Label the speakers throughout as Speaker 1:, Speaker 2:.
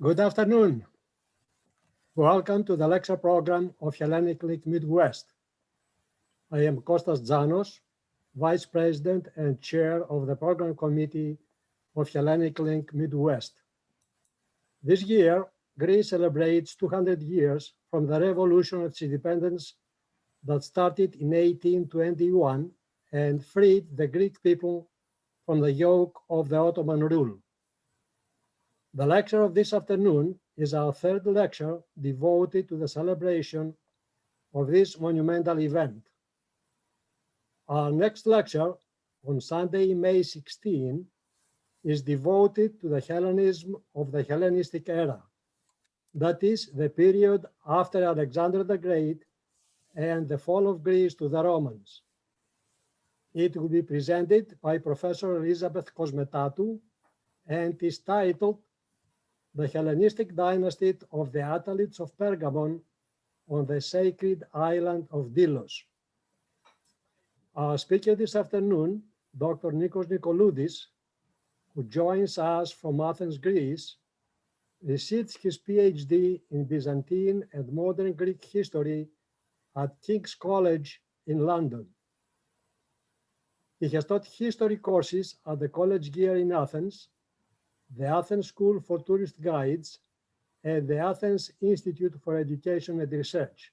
Speaker 1: Good afternoon. Welcome to the lecture program of Hellenic Link Midwest. I am Kostas Zanos, Vice President and Chair of the Program Committee of Hellenic Link Midwest. This year, Greece celebrates 200 years from the revolution of its independence that started in 1821 and freed the Greek people from the yoke of the Ottoman rule. The lecture of this afternoon is our third lecture devoted to the celebration of this monumental event. Our next lecture on Sunday, May 16, is devoted to the Hellenism of the Hellenistic era, that is, the period after Alexander the Great and the fall of Greece to the Romans. It will be presented by Professor Elizabeth Kosmetatou and is titled The Hellenistic Dynasty of the Attalids of Pergamon on the Sacred Island of Delos. Our speaker this afternoon, Dr. Nikos Nikoloudis, who joins us from Athens, Greece, received his PhD in Byzantine and Modern Greek history at King's College in London. He has taught history courses at the College Gear in Athens, the Athens School for Tourist Guides, and the Athens Institute for Education and Research.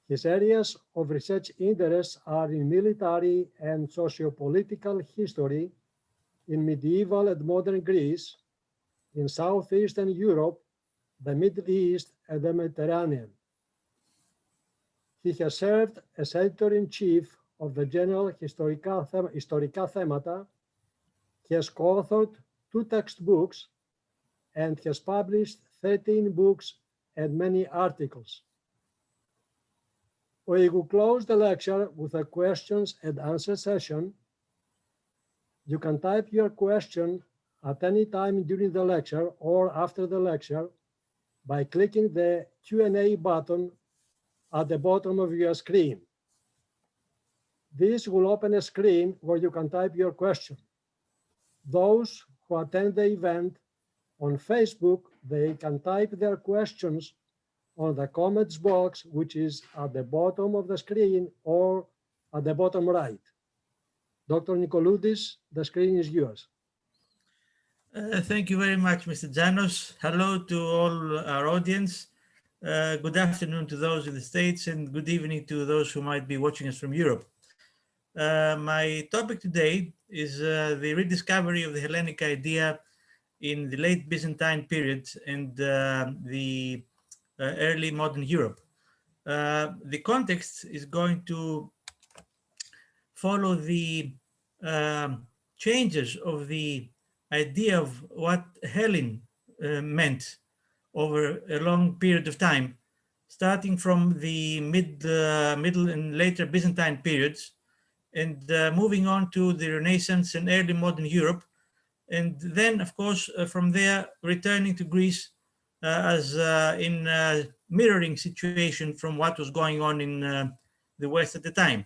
Speaker 1: His areas of research interest are in military and socio-political history, in medieval and modern Greece, in Southeastern Europe, the Middle East, and the Mediterranean. He has served as editor-in-chief of the journal Historica Themata. He has co-authored 2 textbooks and has published 13 books and many articles. We will close the lecture with a questions and answer session. You can type your question at any time during the lecture or after the lecture by clicking the Q&A button at the bottom of your screen. This will open a screen where you can type your question. Those who attend the event on Facebook, they can type their questions on the comments box, which is at the bottom of the screen or at the bottom right. Dr. Nikoloudis, the screen is yours.
Speaker 2: Thank you very much, Mr. Zanos. Hello to all our audience. Good afternoon to those in the States and good evening to those who might be watching us from Europe. My topic today is the rediscovery of the Hellenic idea in the late Byzantine period and the early modern Europe. The context is going to follow the changes of the idea of what Hellen meant over a long period of time, starting from the middle and later Byzantine periods, and moving on to the Renaissance and early modern Europe. And then, of course, from there, returning to Greece as in a mirroring situation from what was going on in the West at the time.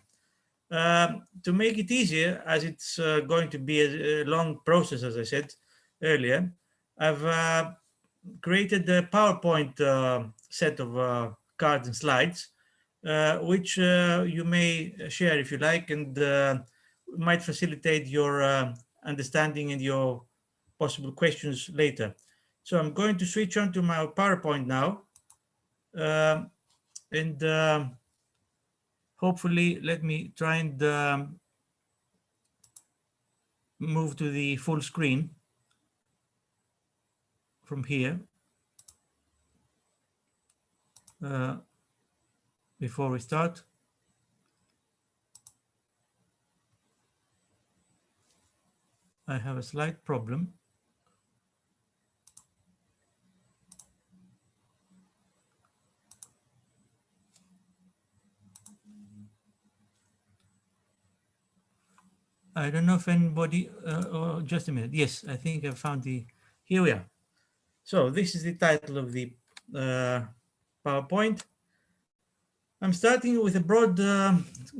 Speaker 2: To make it easier, as it's going to be a long process, as I said earlier, I've created a PowerPoint set of cards and slides, which you may share if you like, and might facilitate your understanding and your possible questions later. So I'm going to switch on to my PowerPoint now, and hopefully let me try and move to the full screen from here before we start. I have a slight problem. I don't know if anybody, just a minute. Yes, I think I found here we are. So this is the title of the PowerPoint. I'm starting with a broad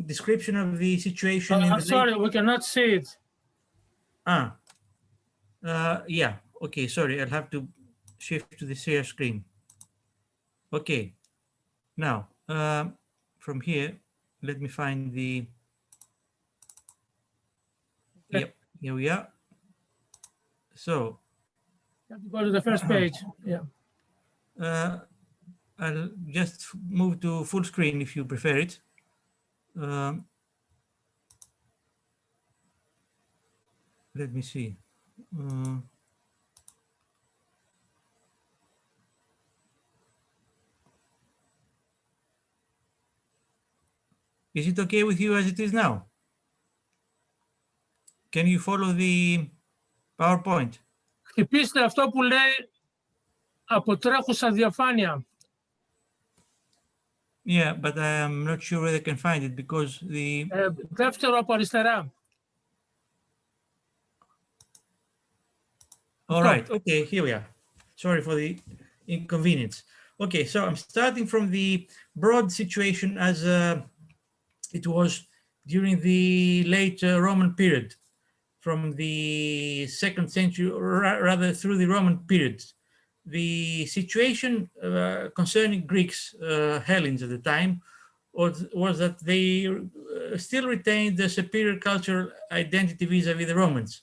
Speaker 2: description of the situation.
Speaker 3: I'm sorry, we cannot see it.
Speaker 2: Yeah, Okay, sorry, I'll have to shift to the share screen. Okay, now from here, let me find the, yep, here we are. So
Speaker 3: You have to go to the first page. Yeah.
Speaker 2: I'll just move to full screen if you prefer it. Let me see. Is it okay with you as it is now? Can you follow the PowerPoint?
Speaker 3: Χτυπήστε αυτό που λέει από τρέχουσα διαφάνεια.
Speaker 2: Yeah, but I'm not sure whether I can find it because the...
Speaker 3: Δεύτερο από αριστερά.
Speaker 2: All right, okay, here we are. Sorry for the inconvenience. Okay, so I'm starting from the broad situation as it was during the late Roman period, from the 2nd century, or rather through the Roman period. The situation concerning Greeks, Hellenes at the time, was that they still retained the superior cultural identity vis-a-vis the Romans.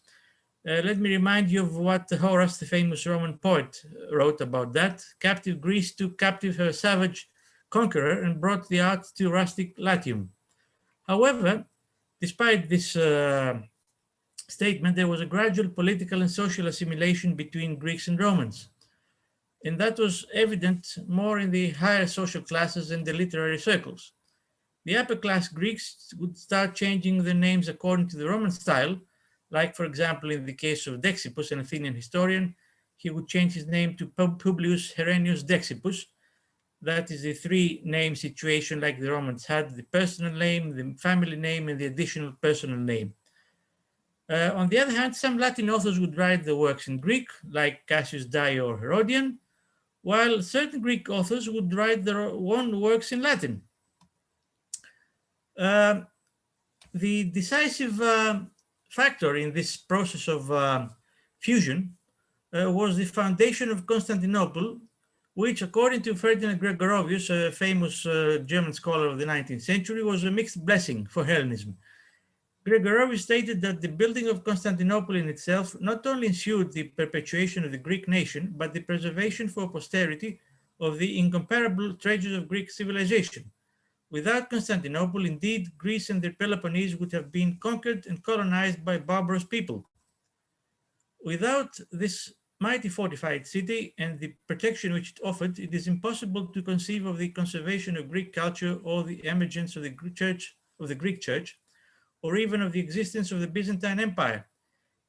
Speaker 2: Let me remind you of what Horace, the famous Roman poet, wrote about that. Captive Greece took captive her savage conqueror and brought the art to rustic Latium. However, despite this statement, there was a gradual political and social assimilation between Greeks and Romans. And that was evident more in the higher social classes and the literary circles. The upper class Greeks would start changing their names according to the Roman style, like, for example, in the case of Dexippus, an Athenian historian, he would change his name to Publius Herennius Dexippus. That is the three-name situation like the Romans had: the personal name, the family name, and the additional personal name. On the other hand, some Latin authors would write the works in Greek, like Cassius Dio or Herodian, while certain Greek authors would write their own works in Latin. The decisive factor in this process of fusion was the foundation of Constantinople, which, according to Ferdinand Gregorovius, a famous German scholar of the 19th century, was a mixed blessing for Hellenism. Gregorovius stated that the building of Constantinople in itself not only ensured the perpetuation of the Greek nation, but the preservation for posterity of the incomparable treasures of Greek civilization. Without Constantinople, indeed, Greece and the Peloponnese would have been conquered and colonized by barbarous people. Without this mighty fortified city and the protection which it offered, it is impossible to conceive of the conservation of Greek culture or the emergence of the Greek Church, or even of the existence of the Byzantine Empire.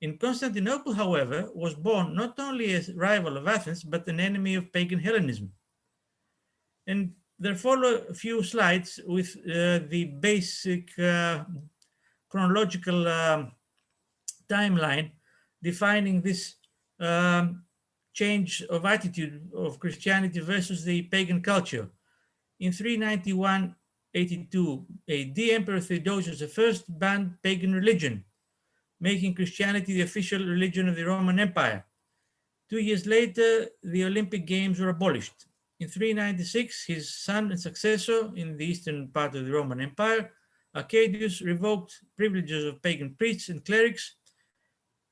Speaker 2: In Constantinople, however, was born not only a rival of Athens, but an enemy of pagan Hellenism. And there follow a few slides with the basic chronological timeline defining this change of attitude of Christianity versus the pagan culture. In 391-82 AD, Emperor Theodosius I banned pagan religion, making Christianity the official religion of the Roman Empire. 2 years later, the Olympic Games were abolished. In 396, his son and successor in the eastern part of the Roman Empire, Arcadius, revoked privileges of pagan priests and clerics,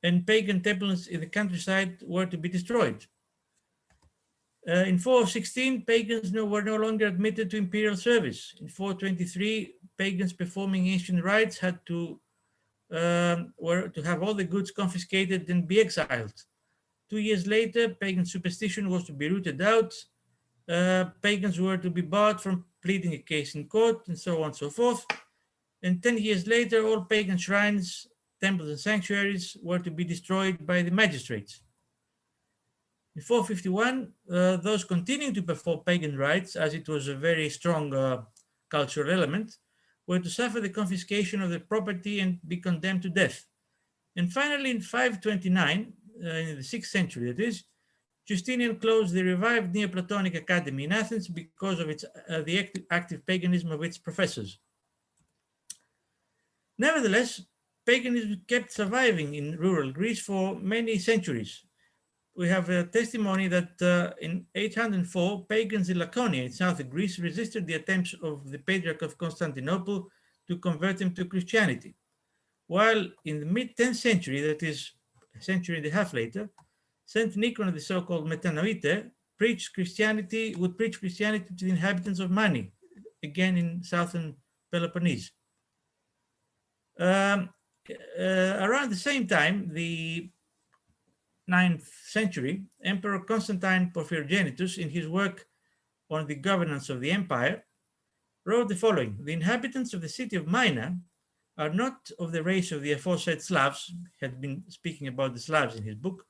Speaker 2: and pagan temples in the countryside were to be destroyed. In 416, pagans were no longer admitted to imperial service. In 423, pagans performing ancient rites had were to have all the goods confiscated and be exiled. 2 years later, pagan superstition was to be rooted out. Pagans were to be barred from pleading a case in court, and so on and so forth. And 10 years later, all pagan shrines, temples, and sanctuaries were to be destroyed by the magistrates. In 451, those continuing to perform pagan rites, as it was a very strong cultural element, were to suffer the confiscation of their property and be condemned to death. And finally, in 529, in the 6th century that is, Justinian closed the revived Neoplatonic Academy in Athens because of the active paganism of its professors. Nevertheless, paganism kept surviving in rural Greece for many centuries. we have a testimony that in 804, pagans in Laconia in southern Greece resisted the attempts of the Patriarch of Constantinople to convert them to Christianity. While in the mid-10th century, that is a century and a half later, Saint Nikon, the so-called Metanoite, would preach Christianity to the inhabitants of Mani, again in southern Peloponnese. Around the same time, the 9th century, Emperor Constantine Porphyrogenitus, in his work on the governance of the empire, wrote the following: "The inhabitants of the city of Mina are not of the race of the aforesaid Slavs," had been speaking about the Slavs in his book,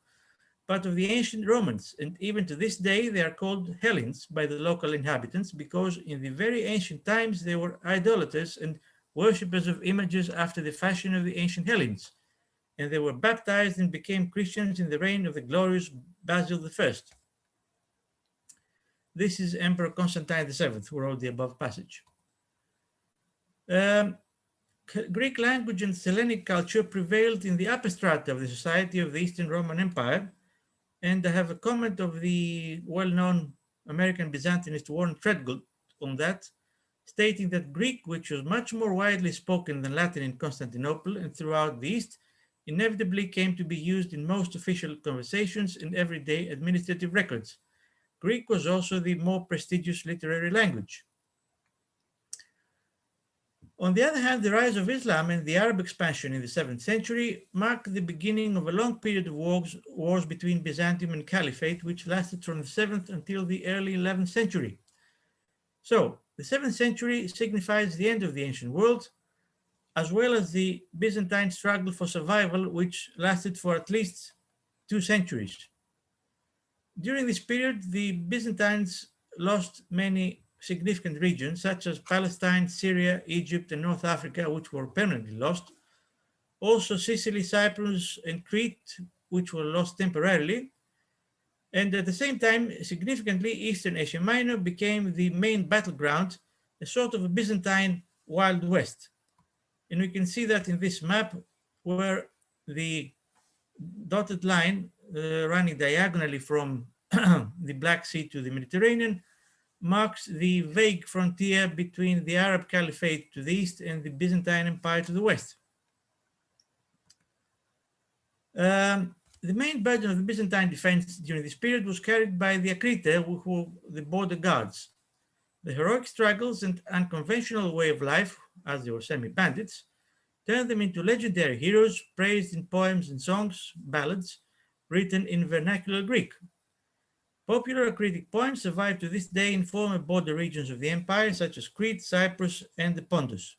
Speaker 2: "but of the ancient Romans, and even to this day they are called Hellenes by the local inhabitants, because in the very ancient times they were idolaters and worshippers of images after the fashion of the ancient Hellenes, and they were baptized and became Christians in the reign of the glorious Basil I." This is Emperor Constantine VII who wrote the above passage. Greek language and Hellenic culture prevailed in the upper strata of the society of the Eastern Roman Empire, and I have a comment of the well-known American Byzantinist Warren Treadgold on that, stating that Greek, which was much more widely spoken than Latin in Constantinople and throughout the East, inevitably came to be used in most official conversations and everyday administrative records. Greek was also the more prestigious literary language. On the other hand, the rise of Islam and the Arab expansion in the 7th century marked the beginning of a long period of wars between Byzantium and Caliphate, which lasted from the 7th until the early 11th century. So, the 7th century signifies the end of the ancient world, as well as the Byzantine struggle for survival, which lasted for at least 2 centuries. During this period, the Byzantines lost many significant regions, such as Palestine, Syria, Egypt, and North Africa, which were permanently lost. Also Sicily, Cyprus, and Crete, which were lost temporarily. And at the same time, significantly, Eastern Asia Minor became the main battleground, a sort of a Byzantine Wild West. And we can see that in this map, where the dotted line running diagonally from the Black Sea to the Mediterranean marks the vague frontier between the Arab Caliphate to the east and the Byzantine Empire to the west. The main burden of the Byzantine defense during this period was carried by the akritai, who were the border guards. The heroic struggles and unconventional way of life, as they were semi-bandits, turned them into legendary heroes praised in poems and songs, ballads, written in vernacular Greek. Popular acritic poems survive to this day in former border regions of the empire, such as Crete, Cyprus, and the Pontus.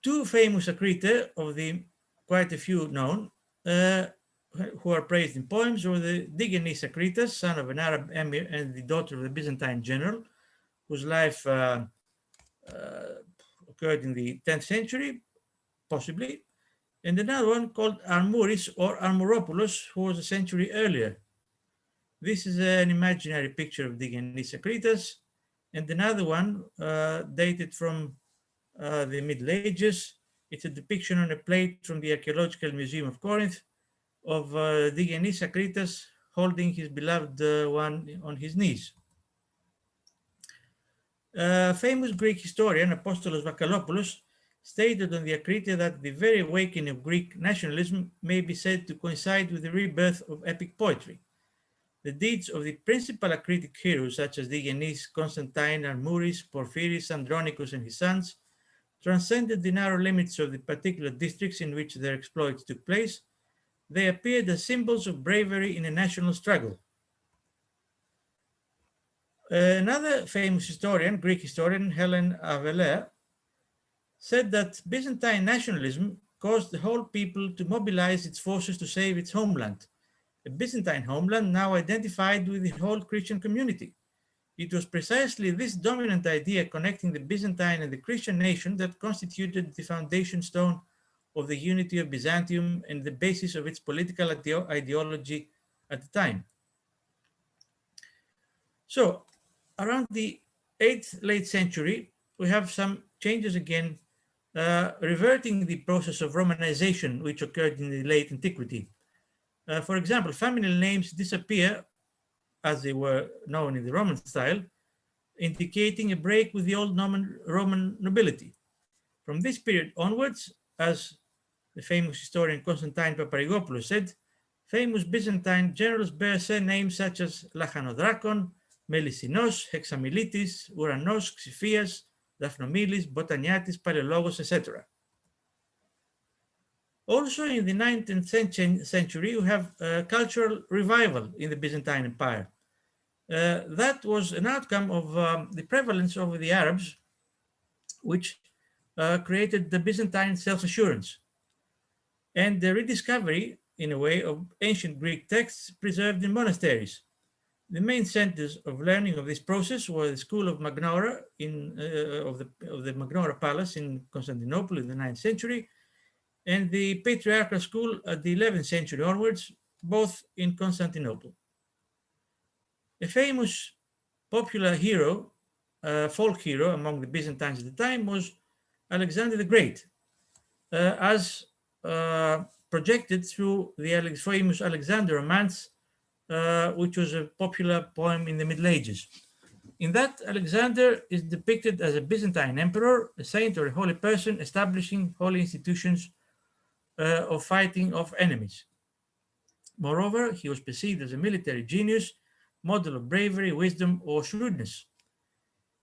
Speaker 2: Two famous akritai, of the quite a few known, who are praised in poems, were the Digenis Akritas, son of an Arab emir and the daughter of a Byzantine general, whose life occurred in the 10th century, possibly, and another one called Armuris or Armuropoulos, who was a century earlier. This is an imaginary picture of Digenis Akritas, and another one dated from the Middle Ages. It's a depiction on a plate from the Archaeological Museum of Corinth of Digenis Akritas holding his beloved one on his knees. Famous Greek historian Apostolos Vakalopoulos stated on the akritai that the very awakening of Greek nationalism may be said to coincide with the rebirth of epic poetry. The deeds of the principal acritic heroes, such as Digenis, Constantine, Armuris, Porphyris, Andronicus, and his sons, transcended the narrow limits of the particular districts in which their exploits took place. They appeared as symbols of bravery in a national struggle. Another famous historian, Greek historian, Helen Avelair, said that Byzantine nationalism caused the whole people to mobilize its forces to save its homeland, a Byzantine homeland now identified with the whole Christian community. It was precisely this dominant idea connecting the Byzantine and the Christian nation that constituted the foundation stone of the unity of Byzantium and the basis of its political ideology at the time. So, around the 8th late century, we have some changes again, reverting the process of Romanization which occurred in the late antiquity. For example, family names disappear as they were known in the Roman style, indicating a break with the old Roman nobility. From this period onwards, as the famous historian Constantine Paparigopoulos said, famous Byzantine generals bear surnames such as Lachanodrakon, Melissinos, Hexamilitis, Uranos, Xiphias, Daphnomilis, Botaniatis, Paleologos, etc. Also in the 19th century, we have a cultural revival in the Byzantine Empire. That was an outcome of the prevalence over the Arabs, which created the Byzantine self-assurance and the rediscovery, in a way, of ancient Greek texts preserved in monasteries. The main centers of learning of this process were the school of Magnora of the Magnora Palace in Constantinople in the 9th century, and the patriarchal school at the 11th century onwards, both in Constantinople. A famous popular hero, folk hero among the Byzantines at the time was Alexander the Great, as projected through the famous Alexander romance, which was a popular poem in the Middle Ages. In that, Alexander is depicted as a Byzantine emperor, a saint or a holy person establishing holy institutions of fighting off enemies. Moreover, he was perceived as a military genius, model of bravery, wisdom, or shrewdness.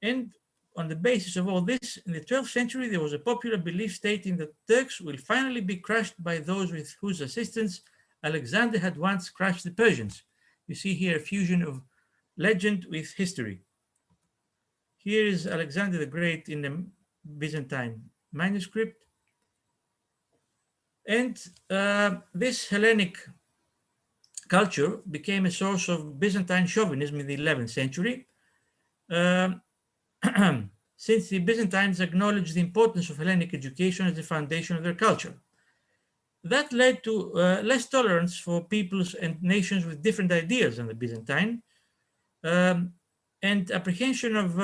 Speaker 2: And on the basis of all this, in the 12th century, there was a popular belief stating that Turks will finally be crushed by those with whose assistance Alexander had once crushed the Persians. You see here a fusion of legend with history. Here is Alexander the Great in the Byzantine manuscript. And this Hellenic culture became a source of Byzantine chauvinism in the 11th century, since the Byzantines acknowledged the importance of Hellenic education as the foundation of their culture. That led to less tolerance for peoples and nations with different ideas than the Byzantine, and apprehension of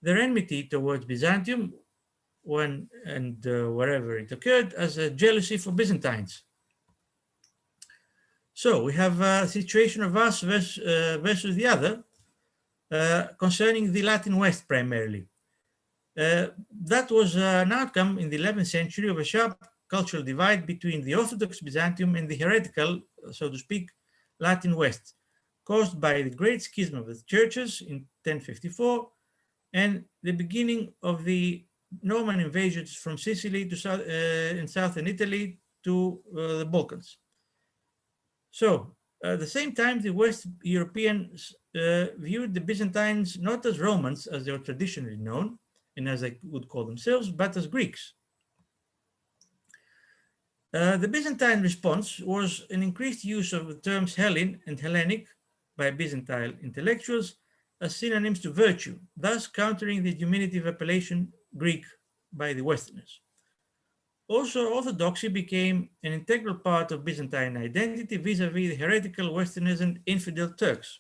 Speaker 2: their enmity towards Byzantium when and wherever it occurred as a jealousy for Byzantines. So we have a situation of us versus the other, concerning the Latin West primarily. That was an outcome in the 11th century of a sharp cultural divide between the Orthodox Byzantium and the heretical, so to speak, Latin West, caused by the Great Schism of the churches in 1054 and the beginning of the Norman invasions from Sicily to in southern Italy to the Balkans. So at the same time, the West Europeans viewed the Byzantines not as Romans, as they were traditionally known, and as they would call themselves, but as Greeks. The Byzantine response was an increased use of the terms Hellen and Hellenic by Byzantine intellectuals as synonyms to virtue, thus countering the diminutive appellation Greek by the Westerners. Also, orthodoxy became an integral part of Byzantine identity vis-a-vis the heretical Westerners and infidel Turks.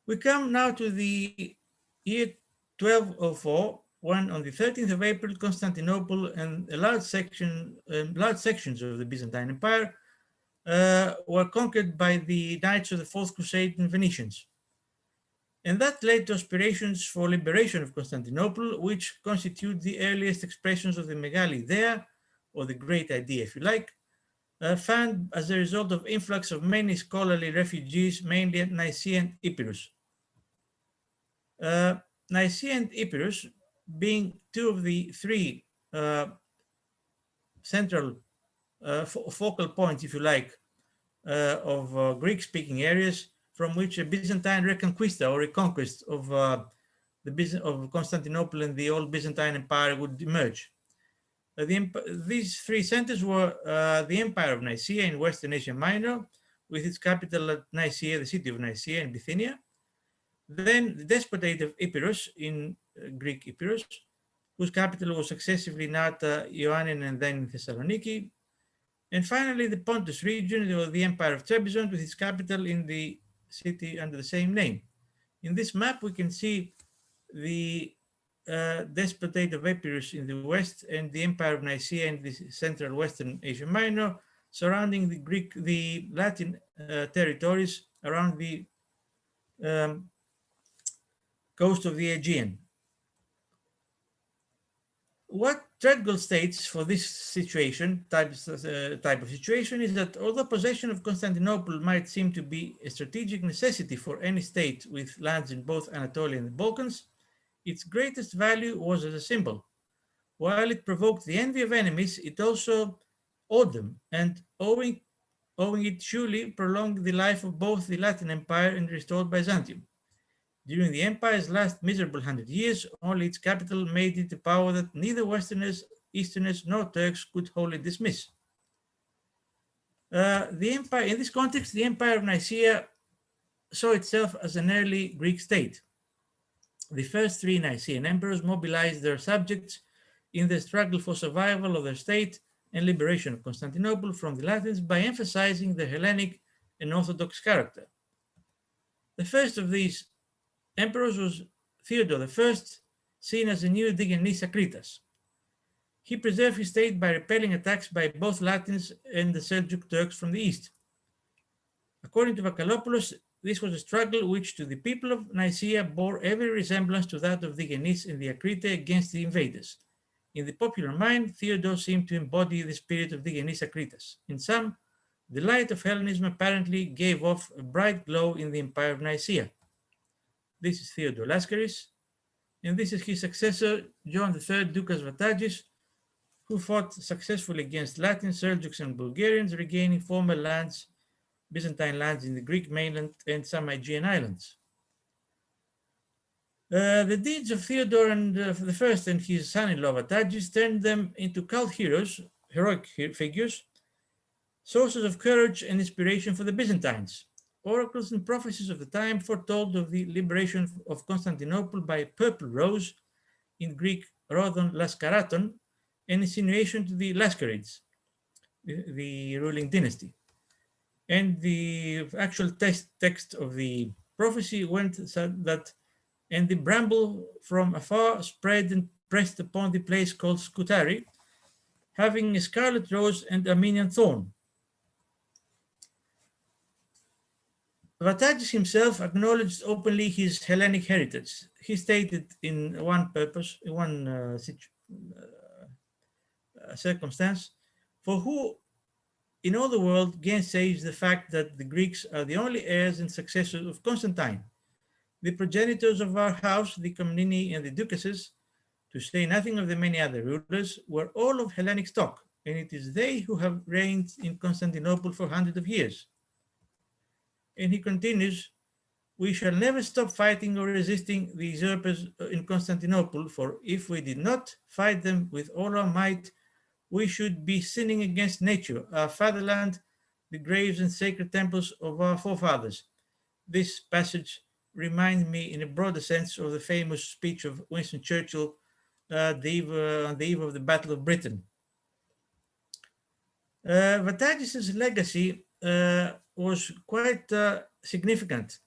Speaker 2: We come now to the year 1204, when on the 13th of April, Constantinople and large sections of the Byzantine Empire were conquered by the Knights of the Fourth Crusade and Venetians. And that led to aspirations for liberation of Constantinople, which constitute the earliest expressions of the Megali Idea, or the Great Idea, if you like, found as a result of influx of many scholarly refugees, mainly at Nicaea and Epirus. Nicaea and Epirus, being two of the three central focal points, if you like, of Greek-speaking areas, from which a Byzantine reconquista or reconquest of Constantinople and the old Byzantine Empire would emerge. These three centers were the Empire of Nicaea in Western Asia Minor, with its capital at Nicaea, the city of Nicaea in Bithynia. Then the Despotate of Epirus in Greek Epirus, whose capital was successively Nata, Ioannin, and then Thessaloniki. And finally, the Pontus region, or the Empire of Trebizond, with its capital in the city under the same name. In this map, we can see the Despotate of Epirus in the west and the Empire of Nicaea in the central Western Asia Minor surrounding the Latin territories around the coast of the Aegean. What Treadgold states for this situation, type of situation, is that although possession of Constantinople might seem to be a strategic necessity for any state with lands in both Anatolia and the Balkans, its greatest value was as a symbol. While it provoked the envy of enemies, it also owed them, and owing it surely prolonged the life of both the Latin Empire and restored Byzantium. During the empire's last miserable 100 years, only its capital made it a power that neither Westerners, Easterners, nor Turks could wholly dismiss. The empire, in this context, the Empire of Nicaea saw itself as an early Greek state. The first three Nicaean emperors mobilized their subjects in the struggle for survival of their state and liberation of Constantinople from the Latins by emphasizing their Hellenic and Orthodox character. The first of these emperors was Theodore I, seen as a new Digenis Akritas. He preserved his state by repelling attacks by both Latins and the Seljuk Turks from the east. According to Vakalopoulos, this was a struggle which to the people of Nicaea bore every resemblance to that of Digenis and the akritai against the invaders. In the popular mind, Theodore seemed to embody the spirit of Digenis Akritas. In sum, the light of Hellenism apparently gave off a bright glow in the Empire of Nicaea. This is Theodore Lascaris, and this is his successor, John III Dukas Vatagis, who fought successfully against Latins, Seljuks, and Bulgarians, regaining former lands, Byzantine lands in the Greek mainland and some Aegean islands. The deeds of Theodore I and his son-in-law Vatagis turned them into cult heroes, heroic figures, sources of courage and inspiration for the Byzantines. Oracles and prophecies of the time foretold of the liberation of Constantinople by a purple rose, in Greek Rodon Laskaraton, an insinuation to the Lascarids, the ruling dynasty. And the actual text of the prophecy went that, and the bramble from afar spread and pressed upon the place called Scutari, having a scarlet rose and Armenian thorn. Vatagis himself acknowledged openly his Hellenic heritage. He stated in one circumstance, "For who in all the world gainsays the fact that the Greeks are the only heirs and successors of Constantine? The progenitors of our house, the Comneni and the Ducases, to say nothing of the many other rulers, were all of Hellenic stock, and it is they who have reigned in Constantinople for hundreds of years." And he continues, "We shall never stop fighting or resisting the usurpers in Constantinople, for if we did not fight them with all our might, we should be sinning against nature, our fatherland, the graves and sacred temples of our forefathers." This passage reminds me in a broader sense of the famous speech of Winston Churchill on the eve of the Battle of Britain. Vatagis' legacy was quite significant.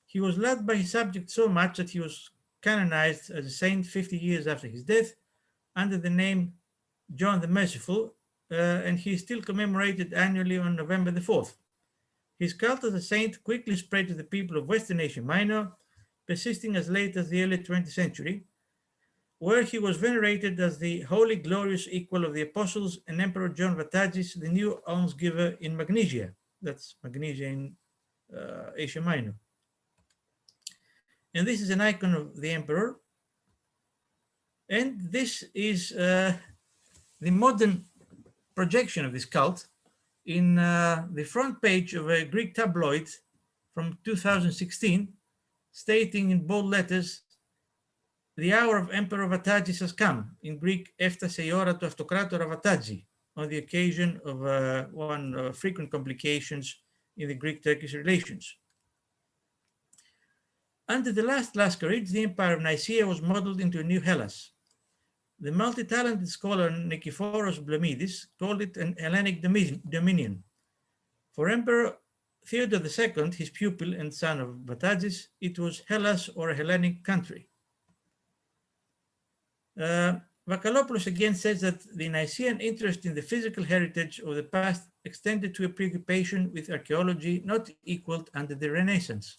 Speaker 2: He was loved by his subjects so much that he was canonized as a saint 50 years after his death under the name John the Merciful, and he is still commemorated annually on November the 4th. His cult as a saint quickly spread to the people of Western Asia Minor, persisting as late as the early 20th century, where he was venerated as the holy, glorious equal of the apostles and Emperor John Vatagis, the new almsgiver in Magnesia. That's Magnesia in Asia Minor. And this is an icon of the emperor. And this is the modern projection of this cult in the front page of a Greek tabloid from 2016, stating in bold letters, "The hour of Emperor Vatagis has come." In Greek, "Έφτασε η ώρα του αυτοκράτορα Vatagi," on the occasion of one frequent complications in the Greek-Turkish relations. Under the last Lascarids, the Empire of Nicaea was modeled into a new Hellas. The multi-talented scholar Nikiforos Blemidis called it an Hellenic dominion. For Emperor Theodore II, his pupil and son of Vatagis, it was Hellas, or a Hellenic country. Vakalopoulos again says that the Nicaean interest in the physical heritage of the past extended to a preoccupation with archaeology not equaled until the Renaissance.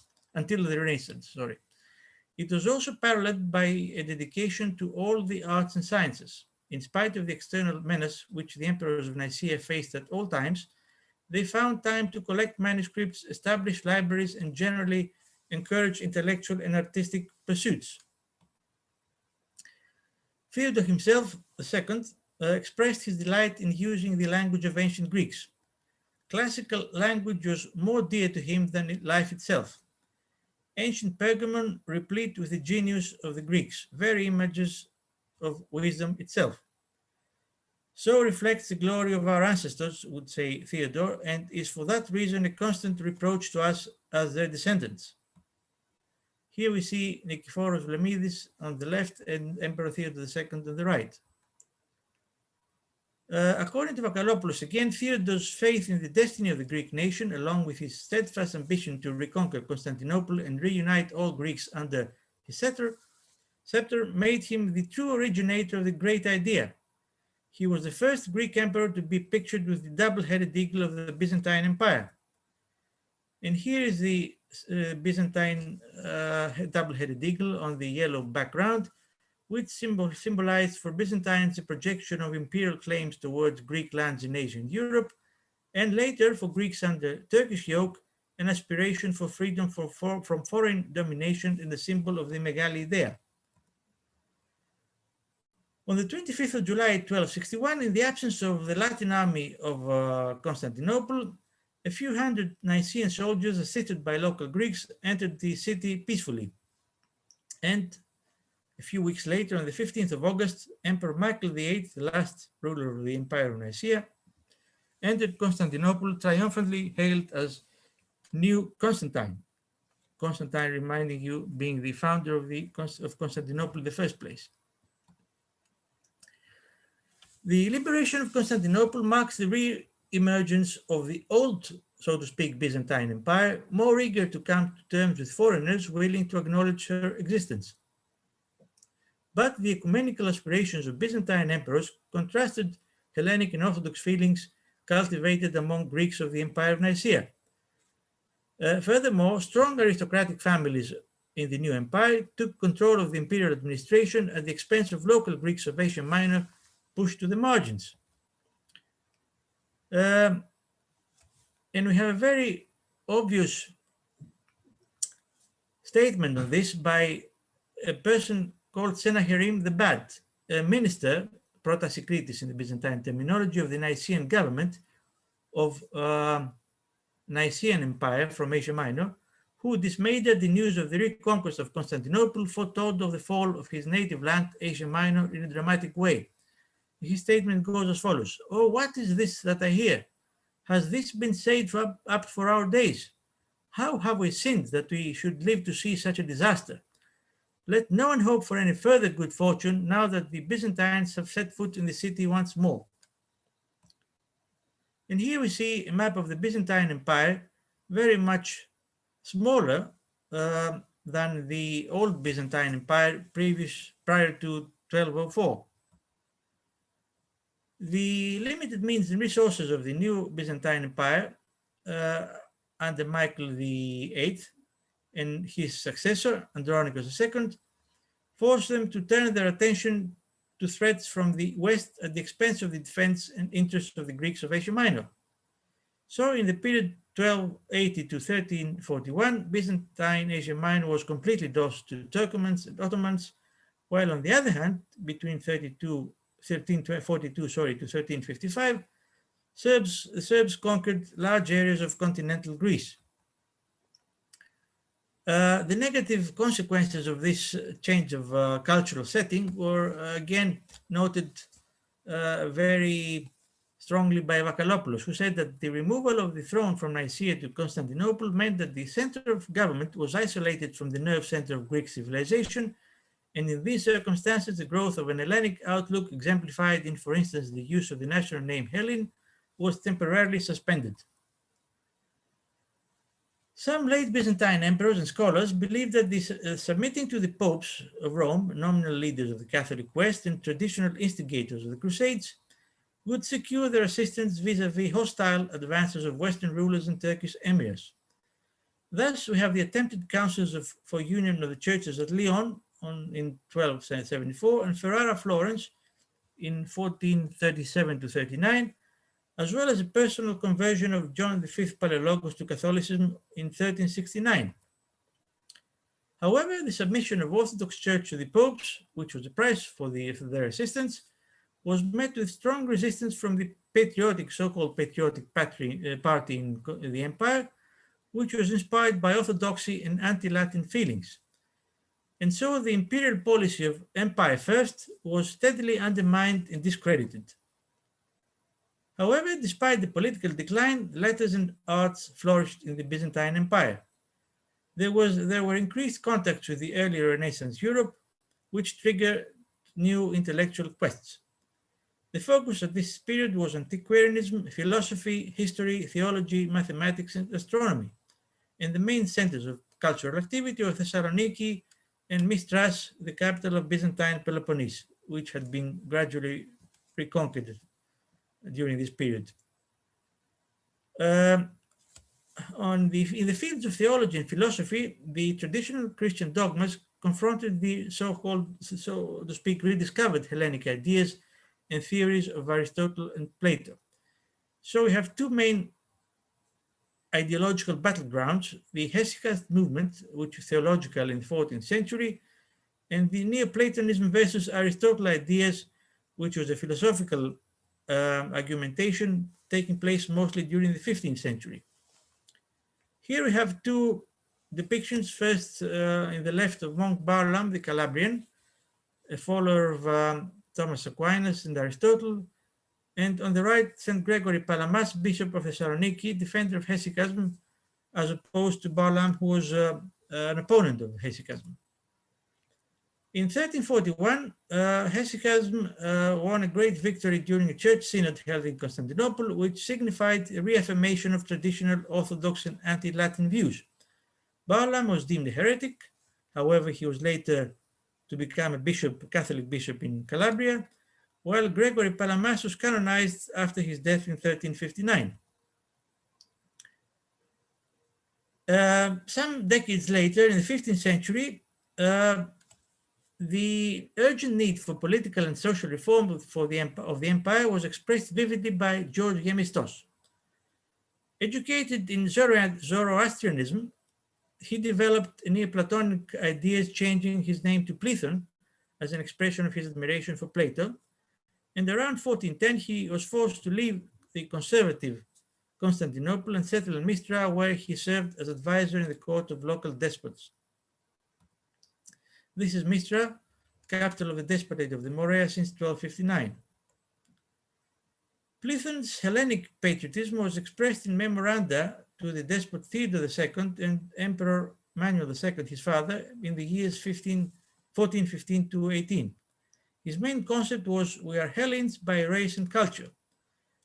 Speaker 2: It was also paralleled by a dedication to all the arts and sciences. In spite of the external menace which the emperors of Nicaea faced at all times, they found time to collect manuscripts, establish libraries, and generally encourage intellectual and artistic pursuits. Theodore himself, II, expressed his delight in using the language of ancient Greeks. Classical language was more dear to him than life itself. Ancient Pergamon replete with the genius of the Greeks, very images of wisdom itself. So reflects the glory of our ancestors, would say Theodore, and is for that reason a constant reproach to us as their descendants. Here we see Nikephoros Vlamidis on the left and Emperor Theodore II on the right. According to Vakalopoulos, again, Theodore's faith in the destiny of the Greek nation, along with his steadfast ambition to reconquer Constantinople and reunite all Greeks under his scepter, made him the true originator of the great idea. He was the first Greek emperor to be pictured with the double-headed eagle of the Byzantine Empire. And here is the Byzantine double-headed eagle on the yellow background, which symbolized for Byzantines a projection of imperial claims towards Greek lands in Asia and Europe, and later for Greeks under Turkish yoke, an aspiration for freedom from foreign domination and the symbol of the Megali Idea. On the 25th of July, 1261, in the absence of the Latin army of Constantinople, a few hundred Nicaean soldiers, assisted by local Greeks, entered the city peacefully. And a few weeks later, on the 15th of August, Emperor Michael VIII, the last ruler of the Empire of Nicaea, entered Constantinople, triumphantly hailed as New Constantine. Constantine, reminding you, being the founder of Constantinople in the first place. The liberation of Constantinople marks the re-emergence of the old, so to speak, Byzantine Empire, more eager to come to terms with foreigners willing to acknowledge her existence. But the ecumenical aspirations of Byzantine emperors contrasted Hellenic and Orthodox feelings cultivated among Greeks of the Empire of Nicaea. Furthermore, strong aristocratic families in the new empire took control of the imperial administration at the expense of local Greeks of Asia Minor, pushed to the margins. And we have a very obvious statement on this by a person called Senacherim the Bad, a minister, protasikritis in the Byzantine terminology, of the Nicaean government of Nicaean Empire from Asia Minor, who, dismayed at the news of the reconquest of Constantinople, foretold of the fall of his native land, Asia Minor, in a dramatic way. His statement goes as follows: "Oh, what is this that I hear? Has this been saved up for our days? How have we sinned that we should live to see such a disaster? Let no one hope for any further good fortune now that the Byzantines have set foot in the city once more." And here we see a map of the Byzantine Empire, very much smaller than the old Byzantine Empire prior to 1204. The limited means and resources of the new Byzantine Empire under Michael VIII and his successor, Andronicus II, forced them to turn their attention to threats from the West at the expense of the defense and interests of the Greeks of Asia Minor. So in the period 1280 to 1341, Byzantine Asia Minor was completely lost to Turkomans and Ottomans, while on the other hand, between 1342 to 1355, the Serbs conquered large areas of continental Greece. The negative consequences of this change of cultural setting were again noted very strongly by Vakalopoulos, who said that the removal of the throne from Nicaea to Constantinople meant that the center of government was isolated from the nerve center of Greek civilization, and in these circumstances, the growth of an Hellenic outlook, exemplified in, for instance, the use of the national name Hellen, was temporarily suspended. Some late Byzantine emperors and scholars believed that this submitting to the popes of Rome, nominal leaders of the Catholic West and traditional instigators of the Crusades, would secure their assistance vis-a-vis hostile advances of Western rulers and Turkish emirs. Thus, we have the attempted councils for union of the churches at Lyon in 1274 and Ferrara, Florence in 1437 to 39, as well as a personal conversion of John V Palaiologos to Catholicism in 1369. However, the submission of Orthodox Church to the popes, which was the price for their assistance, was met with strong resistance from the patriotic, so-called patriotic party in the empire, which was inspired by orthodoxy and anti-Latin feelings. And so the imperial policy of empire first was steadily undermined and discredited. However, despite the political decline, letters and arts flourished in the Byzantine Empire. There were increased contacts with the early Renaissance Europe, which triggered new intellectual quests. The focus at this period was antiquarianism, philosophy, history, theology, mathematics, and astronomy. And the main centers of cultural activity were Thessaloniki and Mistras, the capital of Byzantine Peloponnese, which had been gradually reconquered during this period. In the fields of theology and philosophy, the traditional Christian dogmas confronted the so-called, so to speak, rediscovered Hellenic ideas and theories of Aristotle and Plato. So we have two main ideological battlegrounds, the Hesychast movement, which was theological in the 14th century, and the Neoplatonism versus Aristotle ideas, which was a philosophical argumentation taking place mostly during the 15th century. Here we have two depictions. First, in the left of monk Barlaam the Calabrian, a follower of Thomas Aquinas and Aristotle, and on the right, St. Gregory Palamas, Bishop of Thessaloniki, defender of hesychasm, as opposed to Barlaam, who was an opponent of hesychasm. In 1341, hesychasm won a great victory during a church synod held in Constantinople, which signified a reaffirmation of traditional Orthodox and anti-Latin views. Barlaam was deemed a heretic. However, he was later to become a bishop, Catholic bishop in Calabria, while Gregory Palamas was canonized after his death in 1359. Some decades later, in the 15th century, the urgent need for political and social reform of the empire was expressed vividly by George Gemistos. Educated in Zoroastrianism, he developed Neoplatonic ideas, changing his name to Plethon as an expression of his admiration for Plato. And around 1410, he was forced to leave the conservative Constantinople and settle in Mistra, where he served as advisor in the court of local despots. This is Mistra, capital of the Despotate of the Morea since 1259. Plethon's Hellenic patriotism was expressed in memoranda to the despot Theodore II and Emperor Manuel II, his father, in the years 1415 to 18. His main concept was, we are Hellenes by race and culture,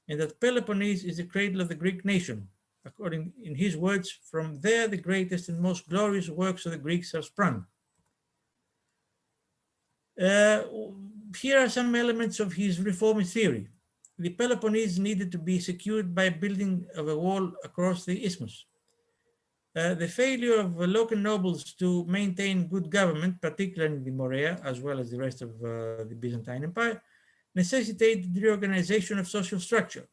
Speaker 2: and that Peloponnese is the cradle of the Greek nation. According, in his words, from there the greatest and most glorious works of the Greeks have sprung. Here are some elements of his reformist theory. The Peloponnese needed to be secured by building of a wall across the isthmus. The failure of local nobles to maintain good government, particularly in the Morea, as well as the rest of the Byzantine Empire, necessitated the reorganization of social structure.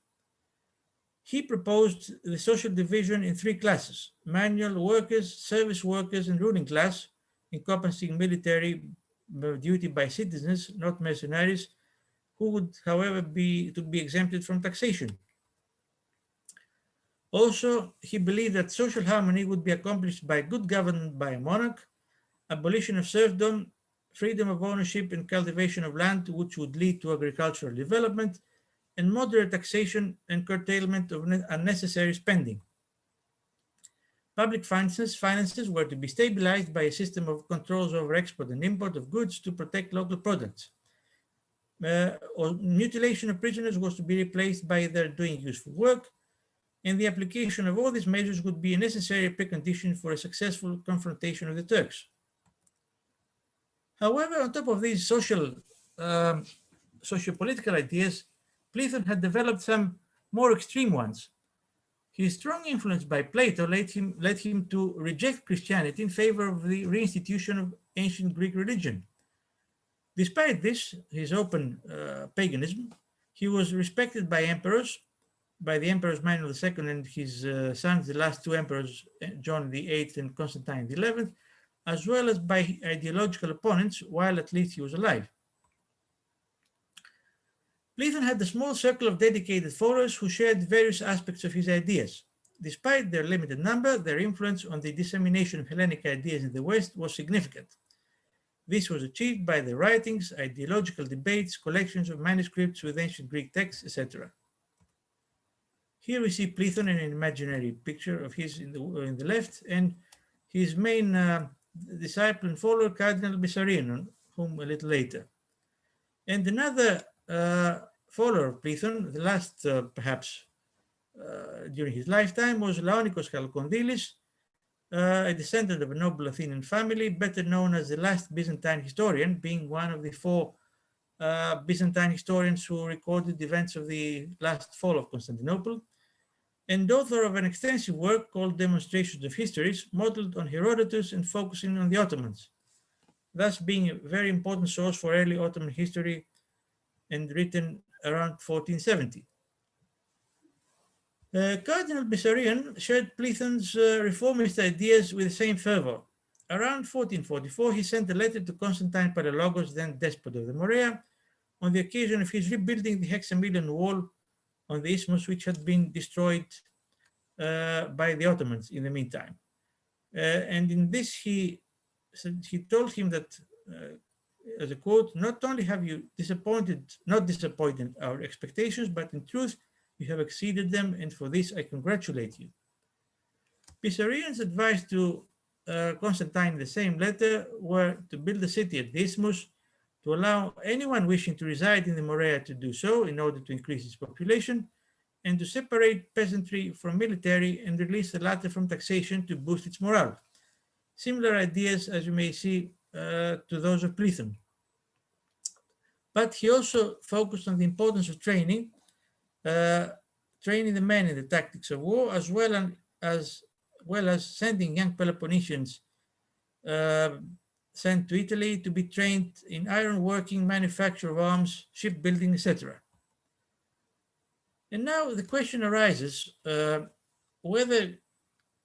Speaker 2: He proposed the social division in three classes: manual workers, service workers, and ruling class, encompassing military duty by citizens, not mercenaries, who would, however, be exempted from taxation. Also, he believed that social harmony would be accomplished by good government by a monarch, abolition of serfdom, freedom of ownership and cultivation of land, which would lead to agricultural development, and moderate taxation and curtailment of unnecessary spending. Public finances were to be stabilized by a system of controls over export and import of goods to protect local products. Mutilation of prisoners was to be replaced by their doing useful work, and the application of all these measures would be a necessary precondition for a successful confrontation of the Turks. However, on top of these socio-political ideas, Plato had developed some more extreme ones. His strong influence by Plato led him to reject Christianity in favor of the reinstitution of ancient Greek religion. Despite this, his open paganism, he was respected by emperors, by the emperors Manuel II and his sons, the last two emperors, John VIII and Constantine XI, as well as by ideological opponents while at least he was alive. Plato had a small circle of dedicated followers who shared various aspects of his ideas. Despite their limited number, their influence on the dissemination of Hellenic ideas in the West was significant. This was achieved by their writings, ideological debates, collections of manuscripts with ancient Greek texts, etc. Here we see Plato in an imaginary picture of his in the left, and his main disciple and follower, Cardinal Bessarion, whom a little later. And another follower of Plato, the last perhaps during his lifetime, was Laonikos Chalcondylis, a descendant of a noble Athenian family, better known as the last Byzantine historian, being one of the four Byzantine historians who recorded the events of the last fall of Constantinople, and author of an extensive work called Demonstrations of Histories, modeled on Herodotus and focusing on the Ottomans, thus being a very important source for early Ottoman history and written around 1470. Cardinal Bessarion shared Platon's reformist ideas with the same fervor. Around 1444, he sent a letter to Constantine Palaiologos, then despot of the Morea, on the occasion of his rebuilding the Hexamilion Wall on the Isthmus, which had been destroyed by the Ottomans in the meantime. And in this, he told him that, as a quote, "Not only have you not disappointed our expectations, but in truth, you have exceeded them, and for this I congratulate you." Bessarion's advice to Constantine in the same letter were to build a city at the Isthmus, to allow anyone wishing to reside in the Morea to do so in order to increase its population, and to separate peasantry from military and release the latter from taxation to boost its morale. Similar ideas, as you may see, to those of Plato. But he also focused on the importance of training the men in the tactics of war, as well as sending young Peloponnesians sent to Italy to be trained in ironworking, manufacture of arms, shipbuilding, etc. And now the question arises whether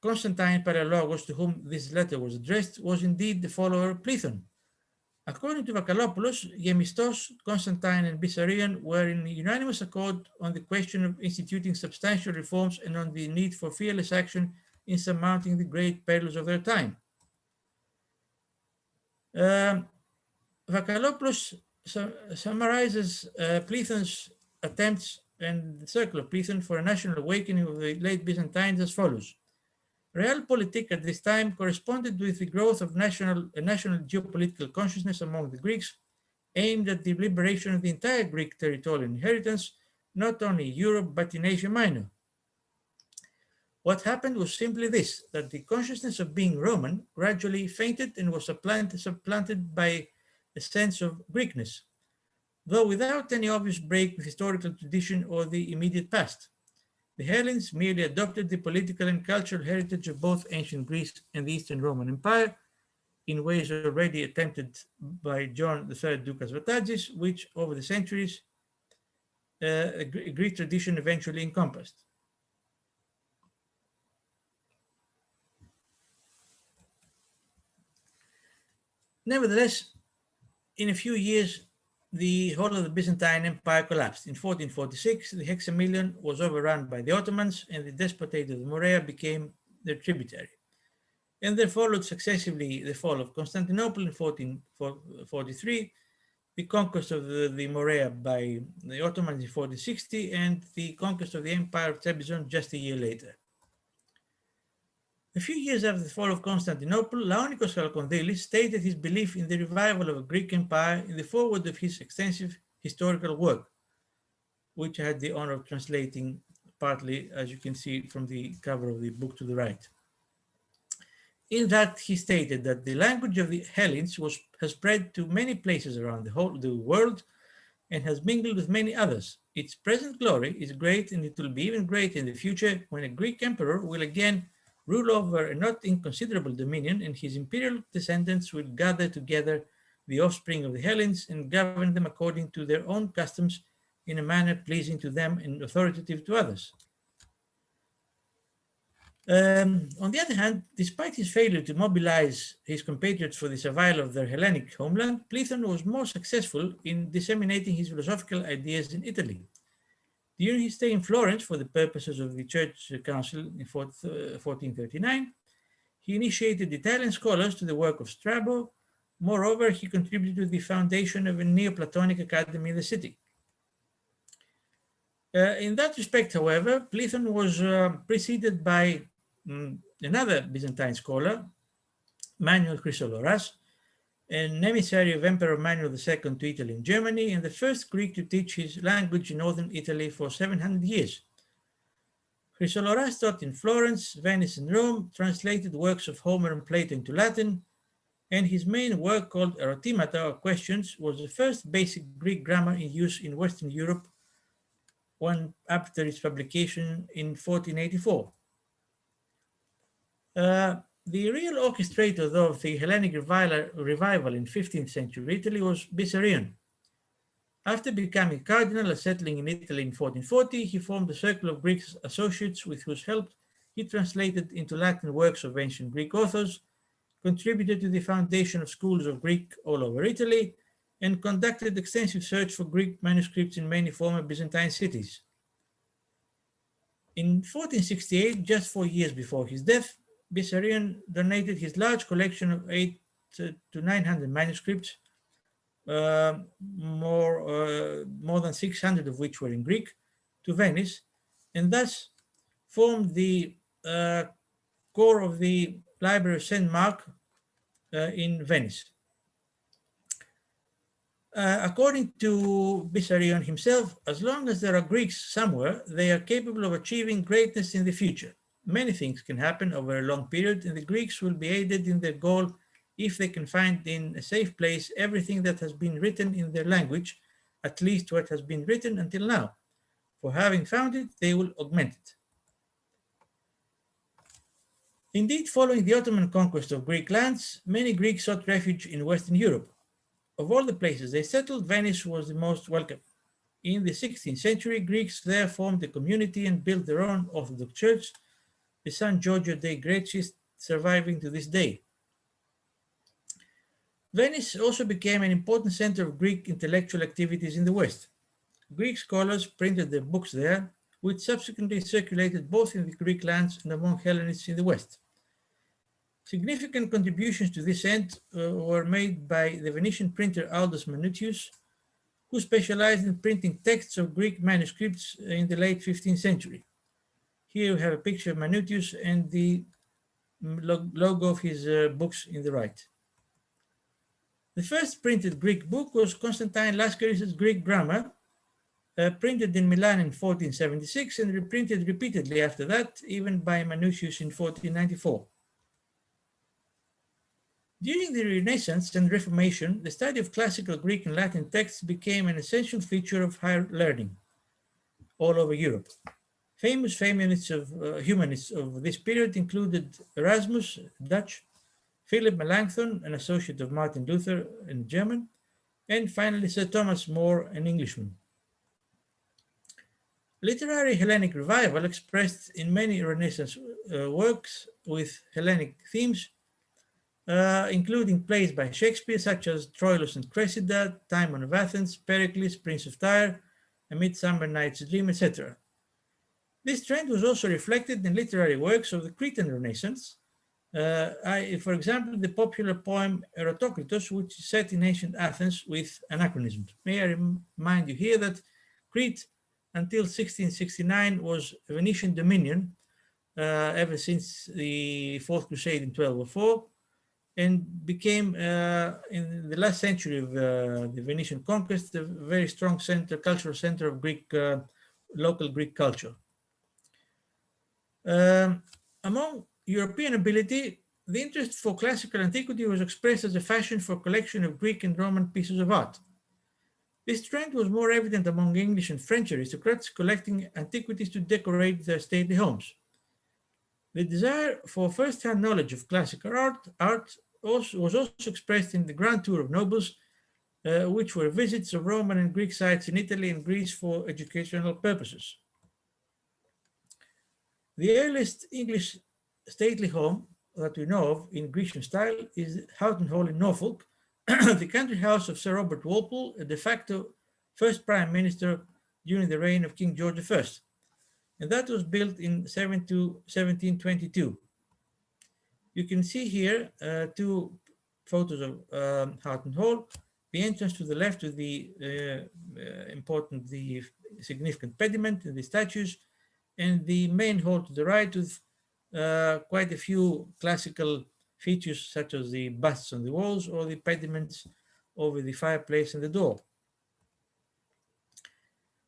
Speaker 2: Constantine Palaiologos, to whom this letter was addressed, was indeed the follower of Plato. According to Vakalopoulos, Gemistos, Constantine, and Bessarion were in unanimous accord on the question of instituting substantial reforms and on the need for fearless action in surmounting the great perils of their time. Vakalopoulos summarizes Plato's attempts and the circle of Plato for a national awakening of the late Byzantines as follows. Realpolitik at this time corresponded with the growth of national geopolitical consciousness among the Greeks, aimed at the liberation of the entire Greek territorial inheritance, not only in Europe, but in Asia Minor. What happened was simply this, that the consciousness of being Roman gradually fainted and was supplanted by a sense of Greekness, though without any obvious break with historical tradition or the immediate past. The Hellenes merely adopted the political and cultural heritage of both ancient Greece and the Eastern Roman Empire in ways already attempted by John III Dukas Vatagis, which over the centuries a Greek tradition eventually encompassed. Nevertheless, in a few years, the whole of the Byzantine Empire collapsed. In 1446, the Hexamilion was overrun by the Ottomans, and the Despotate of the Morea became their tributary. And there followed successively the fall of Constantinople in 1443, the conquest of the Morea by the Ottomans in 1460, and the conquest of the Empire of Trebizond just a year later. A few years after the fall of Constantinople, Laonikos Chalcondylis stated his belief in the revival of a Greek empire in the foreword of his extensive historical work, which I had the honor of translating partly, as you can see from the cover of the book to the right. In that, he stated that the language of the Hellenes has spread to many places around the world, and has mingled with many others. Its present glory is great, and it will be even greater in the future when a Greek emperor will again rule over a not inconsiderable dominion, and his imperial descendants will gather together the offspring of the Hellenes and govern them according to their own customs in a manner pleasing to them and authoritative to others. On the other hand, despite his failure to mobilize his compatriots for the survival of their Hellenic homeland, Pleathon was more successful in disseminating his philosophical ideas in Italy. During his stay in Florence for the purposes of the Church Council in 1439, he initiated Italian scholars to the work of Strabo. Moreover, he contributed to the foundation of a Neoplatonic academy in the city. In that respect, however, Pleathon was preceded by another Byzantine scholar, Manuel Chrysoloras, an emissary of Emperor Manuel II to Italy and Germany, and the first Greek to teach his language in northern Italy for 700 years. Chrysoloras taught in Florence, Venice, and Rome, translated works of Homer and Plato into Latin, and his main work, called Erotimata, or Questions, was the first basic Greek grammar in use in Western Europe, one after its publication in 1484. The real orchestrator, though, of the Hellenic revival in 15th century Italy was Bessarion. After becoming cardinal and settling in Italy in 1440, he formed a circle of Greek associates with whose help he translated into Latin works of ancient Greek authors, contributed to the foundation of schools of Greek all over Italy, and conducted extensive search for Greek manuscripts in many former Byzantine cities. In 1468, just 4 years before his death, Bessarion donated his large collection of 800 to 900 manuscripts, more than 600 of which were in Greek, to Venice, and thus formed the core of the Library of St. Mark in Venice. According to Bessarion himself, as long as there are Greeks somewhere, they are capable of achieving greatness in the future. Many things can happen over a long period, and the Greeks will be aided in their goal if they can find in a safe place everything that has been written in their language, at least what has been written until now. For having found it, they will augment it. Indeed, following the Ottoman conquest of Greek lands, many Greeks sought refuge in Western Europe. Of all the places they settled, Venice was the most welcome. In the 16th century, Greeks there formed a community and built their own Orthodox church, the San Giorgio dei Greci surviving to this day. Venice also became an important center of Greek intellectual activities in the West. Greek scholars printed their books there, which subsequently circulated both in the Greek lands and among Hellenists in the West. Significant contributions to this end were made by the Venetian printer Aldus Manutius, who specialized in printing texts of Greek manuscripts in the late 15th century. Here we have a picture of Manutius and the logo of his books in the right. The first printed Greek book was Constantine Lascaris' Greek Grammar, printed in Milan in 1476 and reprinted repeatedly after that, even by Manutius in 1494. During the Renaissance and Reformation, the study of classical Greek and Latin texts became an essential feature of higher learning all over Europe. Famous humanists of this period included Erasmus, Dutch, Philip Melanchthon, an associate of Martin Luther, and German, and finally Sir Thomas More, an Englishman. Literary Hellenic revival expressed in many Renaissance works with Hellenic themes, including plays by Shakespeare such as Troilus and Cressida, Timon of Athens, Pericles, Prince of Tyre, A Midsummer Night's Dream, etc. This trend was also reflected in literary works of the Cretan Renaissance. For example, the popular poem Eratokritos, which is set in ancient Athens with anachronisms. May I remind you here that Crete until 1669 was a Venetian dominion ever since the Fourth Crusade in 1204, and became, in the last century of the Venetian conquest, a very strong cultural center of local Greek culture. Among European nobility, the interest for classical antiquity was expressed as a fashion for collection of Greek and Roman pieces of art. This trend was more evident among English and French aristocrats collecting antiquities to decorate their stately homes. The desire for first-hand knowledge of classical art was also expressed in the grand tour of nobles, which were visits of Roman and Greek sites in Italy and Greece for educational purposes. The earliest English stately home that we know of in Grecian style is Houghton Hall in Norfolk, the country house of Sir Robert Walpole, a de facto first prime minister during the reign of King George I. And that was built in 1722. You can see here two photos of Houghton Hall, the entrance to the left with the significant pediment and the statues, and the main hall to the right with quite a few classical features such as the busts on the walls or the pediments over the fireplace and the door.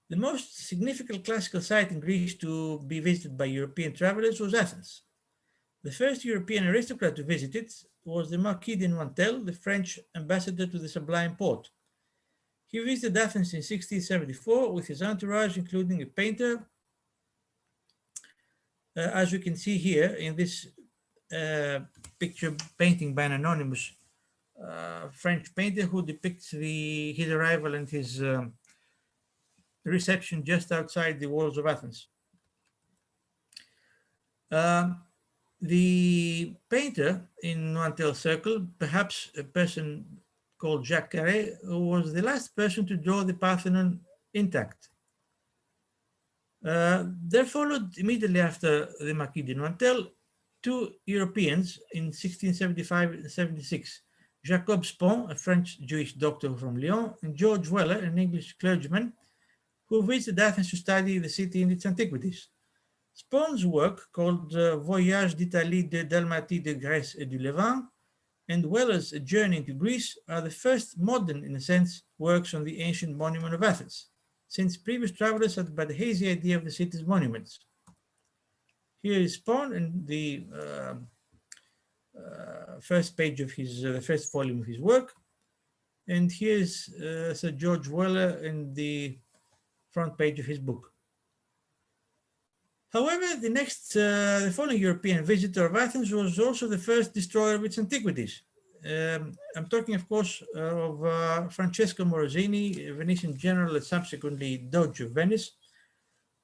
Speaker 2: The most significant classical site in Greece to be visited by European travelers was Athens. The first European aristocrat to visit it was the Marquis de Nointel, the French ambassador to the Sublime Porte. He visited Athens in 1674 with his entourage, including a painter, as we can see here in this picture painting by an anonymous French painter who depicts his arrival and his reception just outside the walls of Athens. The painter in Nointel's circle, perhaps a person called Jacques Carré, was the last person to draw the Parthenon intact. There followed immediately after the Marquis de Nointel two Europeans in 1675 and 76, Jacob Spon, a French Jewish doctor from Lyon, and George Weller, an English clergyman, who visited Athens to study the city and its antiquities. Spon's work, called Voyage d'Italie de Dalmatie, de Grèce et du Levant, and Weller's A Journey into Greece, are the first modern, in a sense, works on the ancient monument of Athens, since previous travelers had but a hazy idea of the city's monuments. Here is Spon and the first page of his, the first volume of his work, and here's Sir George Weller in the front page of his book. However, the following European visitor of Athens was also the first destroyer of its antiquities. I'm talking, of course, of Francesco Morosini, a Venetian general and subsequently Doge of Venice,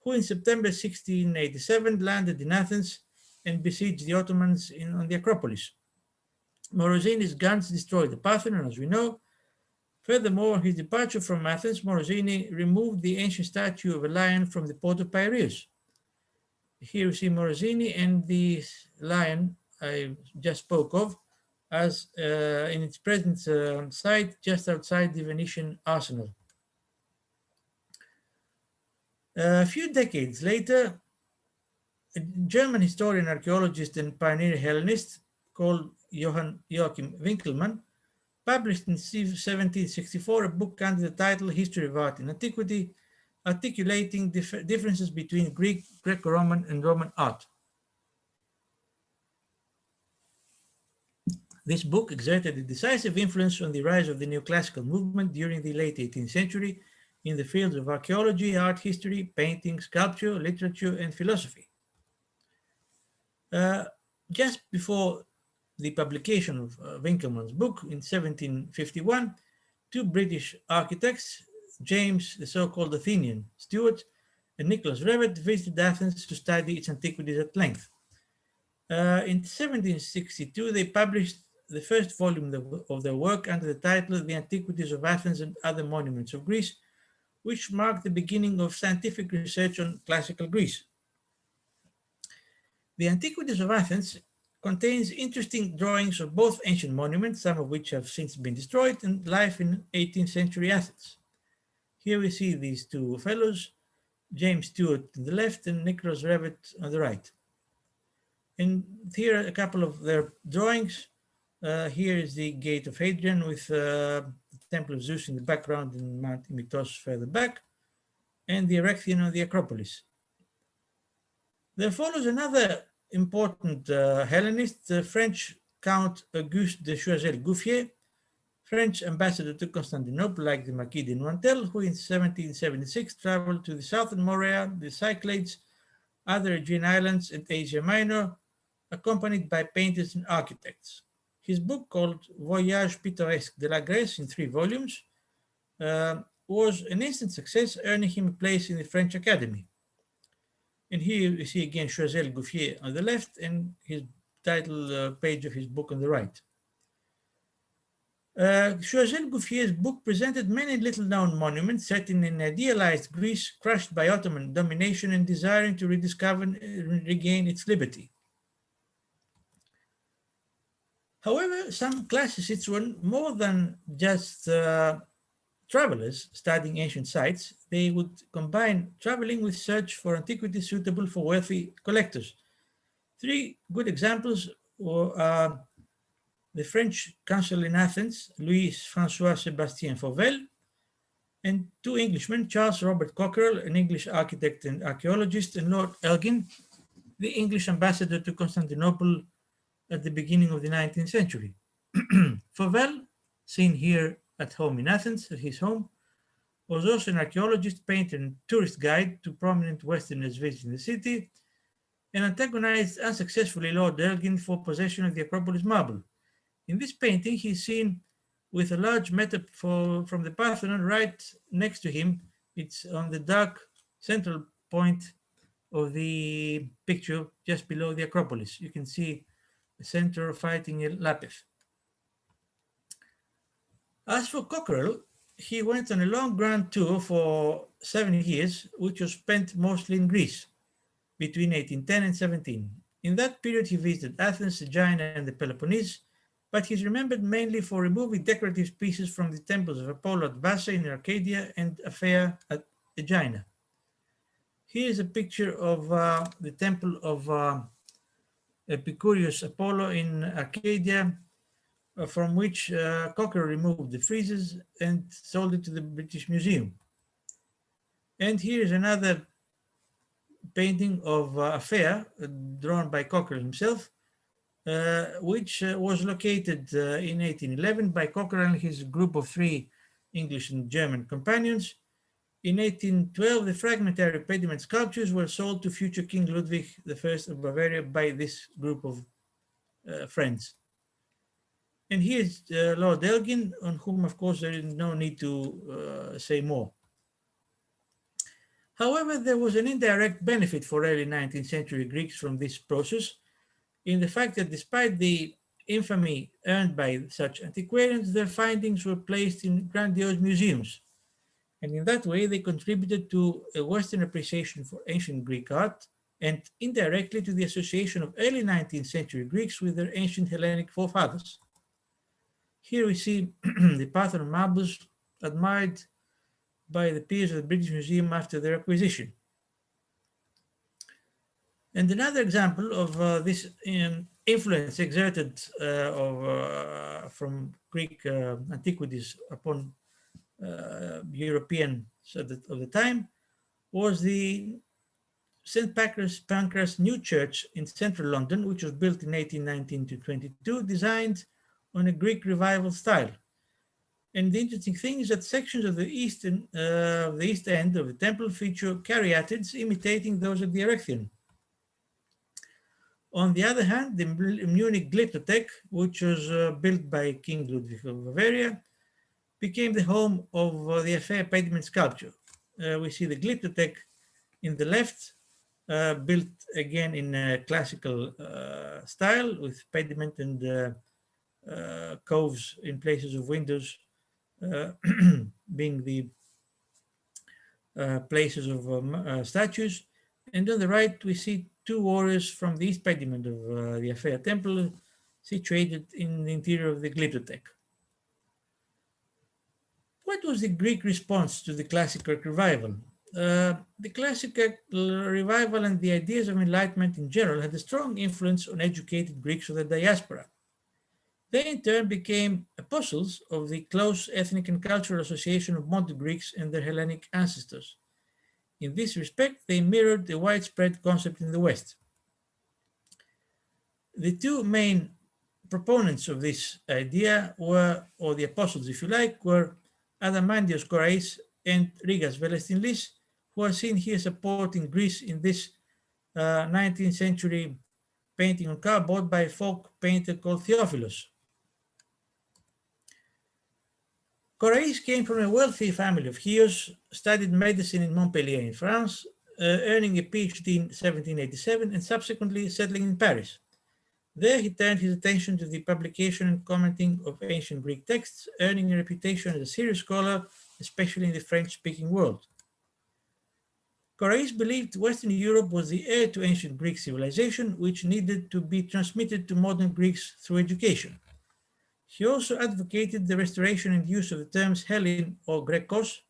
Speaker 2: who in September 1687 landed in Athens and besieged the Ottomans on the Acropolis. Morosini's guns destroyed the Parthenon, as we know. Furthermore, on his departure from Athens, Morosini removed the ancient statue of a lion from the port of Piraeus. Here we see Morosini and the lion I just spoke of as in its present site just outside the Venetian arsenal. A few decades later, a German historian, archaeologist, and pioneer Hellenist called Joachim Winckelmann published in 1764 a book under the title History of Art in Antiquity, articulating differences between Greek, Greco-Roman, and Roman art. This book exerted a decisive influence on the rise of the neoclassical movement during the late 18th century in the fields of archaeology, art history, painting, sculpture, literature, and philosophy. Just before the publication of Winckelmann's book in 1751, two British architects, James, the so-called Athenian, Stuart, and Nicholas Revett, visited Athens to study its antiquities at length. In 1762, they published the first volume of their work under the title The Antiquities of Athens and Other Monuments of Greece, which marked the beginning of scientific research on classical Greece. The Antiquities of Athens contains interesting drawings of both ancient monuments, some of which have since been destroyed, and life in 18th century Athens. Here we see these two fellows, James Stewart on the left and Nicholas Revett on the right. And here are a couple of their drawings. Here is the Gate of Hadrian with the Temple of Zeus in the background and Mount Imytos further back, and the Erechtheion on the Acropolis. There follows another important Hellenist, the French Count Auguste de Choiseul-Gouffier, French ambassador to Constantinople, like the Marquis de Nointel, who in 1776 traveled to the southern Morea, the Cyclades, other Aegean islands, and Asia Minor, accompanied by painters and architects. His book, called Voyage pittoresque de la Grèce in 3 volumes, was an instant success, earning him a place in the French Academy. And here you see again Choiseul-Gouffier on the left and his title page of his book on the right. Choiseul-Gouffier's book presented many little-known monuments set in an idealized Greece crushed by Ottoman domination and desiring to rediscover and regain its liberty. However, some classicists were more than just travelers studying ancient sites. They would combine traveling with search for antiquities suitable for wealthy collectors. 3 good examples were the French consul in Athens, Louis-François Sébastien Fauvel, and 2 Englishmen, Charles Robert Cockerell, an English architect and archaeologist, and Lord Elgin, the English ambassador to Constantinople at the beginning of the 19th century. Fauvel, seen here at home in Athens, at his home, was also an archaeologist, painter, and tourist guide to prominent Westerners visiting the city, and antagonized unsuccessfully Lord Elgin for possession of the Acropolis marble. In this painting, he's seen with a large metaphor from the Parthenon right next to him. It's on the dark central point of the picture, just below the Acropolis. You can see the center fighting a lapith. As for Cockerell, he went on a long grand tour for 7 years, which was spent mostly in Greece between 1810 and 17. In that period, he visited Athens, Aegina, and the Peloponnese, but he's remembered mainly for removing decorative pieces from the temples of Apollo at Vasa in Arcadia and Aphaea at Aegina. Here is a picture of the temple of Epicurius Apollo in Arcadia, from which Cockerell removed the friezes and sold it to the British Museum. And here is another painting of Aphaea, drawn by Cockerell himself, which was located in 1811 by Cockerell and his group of 3 English and German companions. In 1812, the fragmentary pediment sculptures were sold to future King Ludwig I of Bavaria by this group of friends. And here's Lord Elgin, on whom, of course, there is no need to say more. However, there was an indirect benefit for early 19th century Greeks from this process, in the fact that despite the infamy earned by such antiquarians, their findings were placed in grandiose museums. And in that way, they contributed to a Western appreciation for ancient Greek art and indirectly to the association of early 19th century Greeks with their ancient Hellenic forefathers. Here we see the Parthenon marbles admired by the peers of the British Museum after their acquisition. And another example of this influence exerted from Greek antiquities upon Europeans of the time was the St. Pancras New Church in central London, which was built in 1819 to 22, designed on a Greek revival style. And the interesting thing is that sections of the east end of the temple feature caryatids imitating those of the Erechtheion. On the other hand, the Munich Glyptothek, which was built by King Ludwig of Bavaria, became the home of the Aphaea pediment sculpture. We see the Glyptothek in the left, built again in a classical style with pediment and coves in places of windows being the places of statues. And on the right, we see 2 warriors from the east pediment of the Aphaea temple situated in the interior of the Glyptothek. What was the Greek response to the classical revival? The classical revival and the ideas of enlightenment in general had a strong influence on educated Greeks of the diaspora. They in turn became apostles of the close ethnic and cultural association of modern Greeks and their Hellenic ancestors. In this respect, they mirrored a widespread concept in the West. The 2 main proponents of this idea were, or the apostles, if you like, were Adamantios Korais and Rhigas Velestinlis, who are seen here supporting Greece in this 19th century painting on cardboard by a folk painter called Theophilos. Korais came from a wealthy family of Chios, studied medicine in Montpellier in France, earning a PhD in 1787 and subsequently settling in Paris. There he turned his attention to the publication and commenting of ancient Greek texts, earning a reputation as a serious scholar, especially in the French-speaking world. Korais believed Western Europe was the heir to ancient Greek civilization, which needed to be transmitted to modern Greeks through education. He also advocated the restoration and use of the terms Hellen or Grekos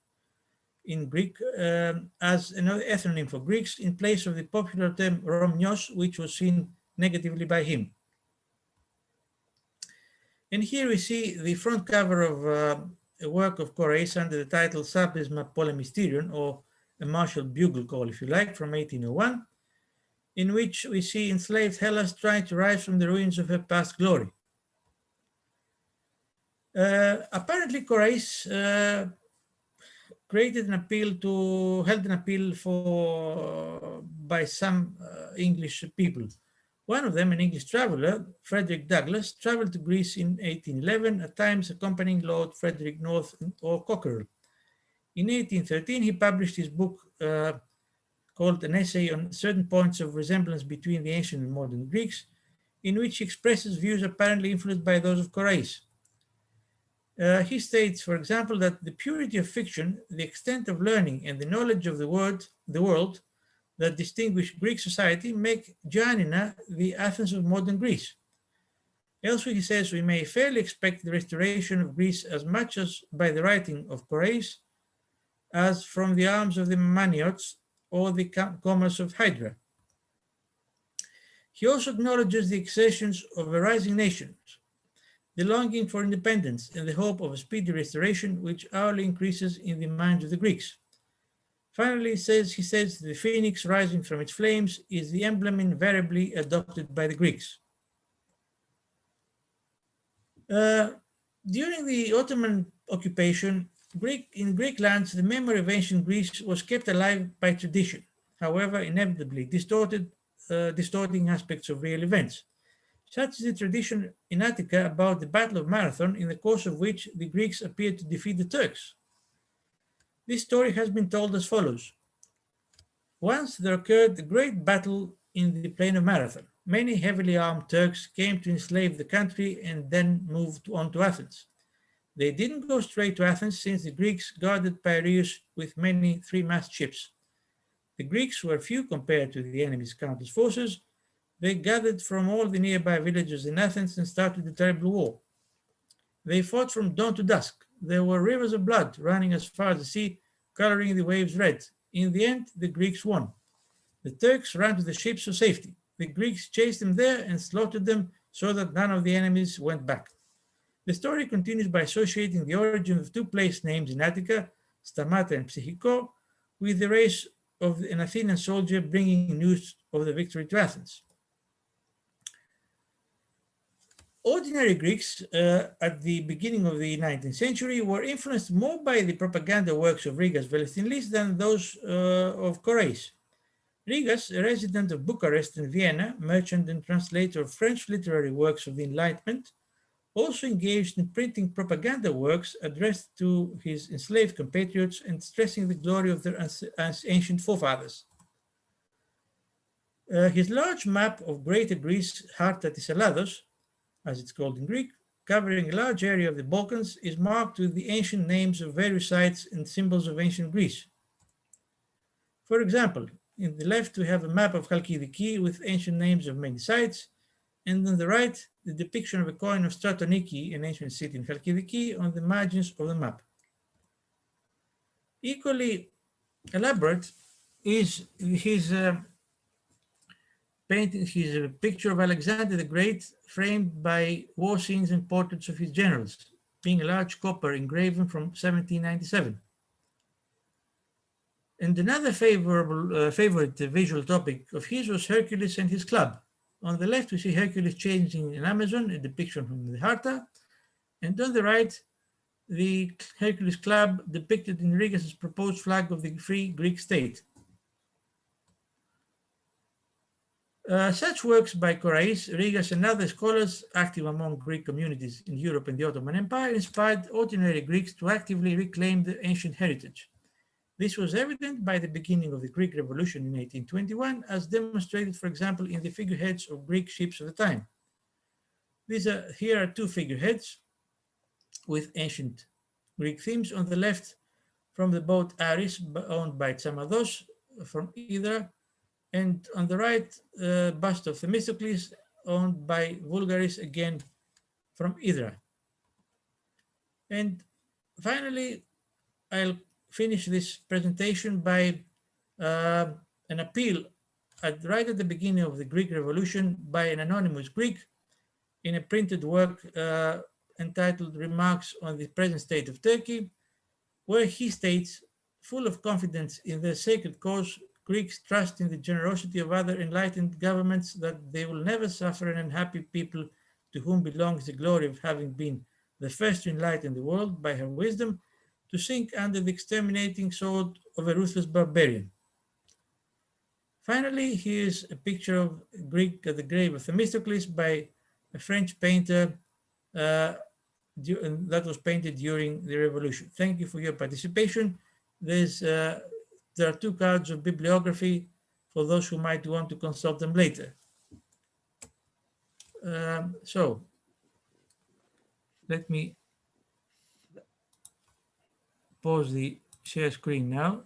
Speaker 2: in Greek as another ethnonym for Greeks in place of the popular term Romnios, which was seen negatively by him. And here we see the front cover of a work of Korais under the title Sapesma Polemisterion, or a martial bugle call, if you like, from 1801, in which we see enslaved Hellas trying to rise from the ruins of her past glory. Apparently, Korais held an appeal by some English people. One of them, an English traveler, Frederick Douglass, traveled to Greece in 1811, at times accompanying Lord Frederick North or Cockerell. In 1813, he published his book called An Essay on Certain Points of Resemblance Between the Ancient and Modern Greeks, in which he expresses views apparently influenced by those of Korais. He states, for example, that the purity of fiction, the extent of learning, and the knowledge of the world that distinguish Greek society make Giannina the Athens of modern Greece. Elsewhere, he says, we may fairly expect the restoration of Greece as much as by the writing of Korais as from the arms of the Maniots or the commerce of Hydra. He also acknowledges the exertions of a rising nation, the longing for independence and the hope of a speedy restoration, which hourly increases in the minds of the Greeks. Finally, he says the phoenix rising from its flames is the emblem invariably adopted by the Greeks. During the Ottoman occupation, in Greek lands, the memory of ancient Greece was kept alive by tradition, however, inevitably distorting aspects of real events. Such is the tradition in Attica about the Battle of Marathon, in the course of which the Greeks appeared to defeat the Turks. This story has been told as follows. Once there occurred a great battle in the plain of Marathon. Many heavily armed Turks came to enslave the country and then moved on to Athens. They didn't go straight to Athens, since the Greeks guarded Piraeus with many three-mast ships. The Greeks were few compared to the enemy's countless forces. They gathered from all the nearby villages in Athens and started a terrible war. They fought from dawn to dusk. There were rivers of blood running as far as the sea, coloring the waves red. In the end, the Greeks won. The Turks ran to the ships for safety. The Greeks chased them there and slaughtered them so that none of the enemies went back. The story continues by associating the origin of two place names in Attica, Stamata and Psychiko, with the race of an Athenian soldier bringing news of the victory to Athens. Ordinary Greeks at the beginning of the 19th century were influenced more by the propaganda works of Rhigas Velestinlis than those of Korais. Rhigas, a resident of Bucharest and Vienna, merchant and translator of French literary works of the Enlightenment, also engaged in printing propaganda works addressed to his enslaved compatriots and stressing the glory of their ancient forefathers. His large map of Greater Greece, Harta tis Elados, as it's called in Greek, covering a large area of the Balkans, is marked with the ancient names of various sites and symbols of ancient Greece. For example, in the left we have a map of Chalkidiki with ancient names of many sites, and on the right, the depiction of a coin of Stratoniki, an ancient city in Chalkidiki, on the margins of the map. Equally elaborate is his painting, his picture of Alexander the Great, framed by war scenes and portraits of his generals, being a large copper engraven from 1797. And another favorite visual topic of his was Hercules and his club, On the left, we see Hercules changing an Amazon, a depiction from the Harta. And on the right, the Hercules Club depicted in Rhigas' proposed flag of the free Greek state. Such works by Koraes-Rhigas and other scholars active among Greek communities in Europe and the Ottoman Empire inspired ordinary Greeks to actively reclaim the ancient heritage. This was evident by the beginning of the Greek Revolution in 1821, as demonstrated, for example, in the figureheads of Greek ships of the time. Here are two figureheads with ancient Greek themes. On the left, from the boat Aris, owned by Tsamados from Hydra, and on the right, bust of Themistocles, owned by Vulgaris, again from Hydra. And finally, I'll finish this presentation by an appeal right at the beginning of the Greek Revolution by an anonymous Greek in a printed work entitled Remarks on the Present State of Turkey, where he states, full of confidence in their sacred cause, Greeks trust in the generosity of other enlightened governments that they will never suffer an unhappy people to whom belongs the glory of having been the first to enlighten the world by her wisdom, to sink under the exterminating sword of a ruthless barbarian. Finally, here's a picture of Greek at the grave of Themistocles by a French painter that was painted during the revolution. Thank you for your participation. There are two cards of bibliography for those who might want to consult them later. So let me pause the share screen now.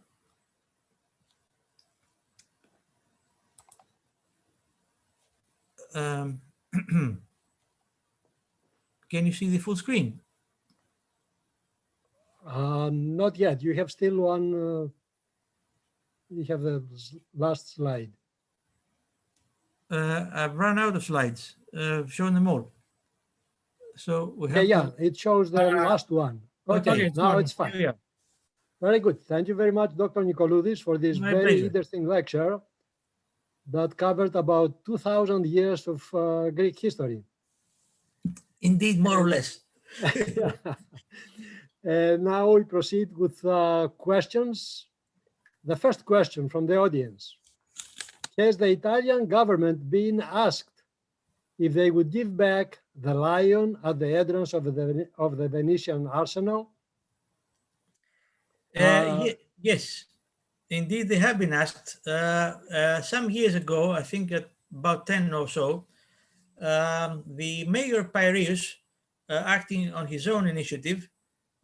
Speaker 2: Can you see the full screen?
Speaker 1: Not yet. You have still one. You have the last slide.
Speaker 2: I've run out of slides. I've shown them all. So we have
Speaker 1: it shows the last one. Okay, now it's fine.
Speaker 2: Yeah.
Speaker 1: Very good. Thank you very much, Dr. Nikoloudis, for this
Speaker 2: My
Speaker 1: very
Speaker 2: pleasure.
Speaker 1: interesting lecture that covered about 2,000 years of Greek history.
Speaker 2: Indeed, more or less.
Speaker 1: And now we proceed with questions. The first question from the audience. Has the Italian government been asked if they would give back the lion at the entrance of the Venetian arsenal?
Speaker 2: Yes, indeed, they have been asked. Some years ago, I think about 10 or so, the mayor Piraeus, acting on his own initiative,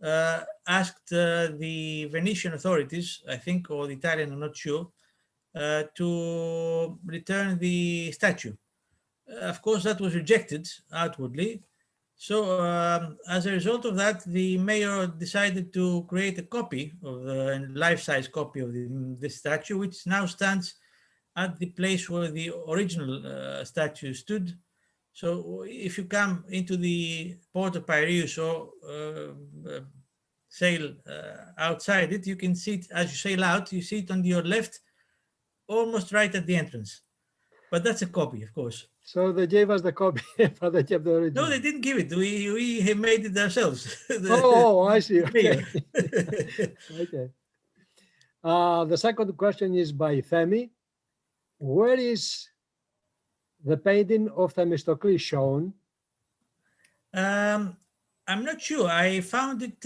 Speaker 2: asked the Venetian authorities, I think, or the Italian, I'm not sure, to return the statue. Of course, that was rejected outwardly. So as a result of that, the mayor decided to create a copy of a life-size copy of this statue, which now stands at the place where the original statue stood. So if you come into the port of Piraeus or sail outside it, you can see it as you sail out, you see it on your left, almost right at the entrance. But that's a copy, of course.
Speaker 1: So they gave us the copy, but they kept the original.
Speaker 2: No, they didn't give it. We have made it ourselves.
Speaker 1: I see. Okay. Okay. The second question is by Femi. Where is the painting of Themistocles shown?
Speaker 2: I'm not sure. I found it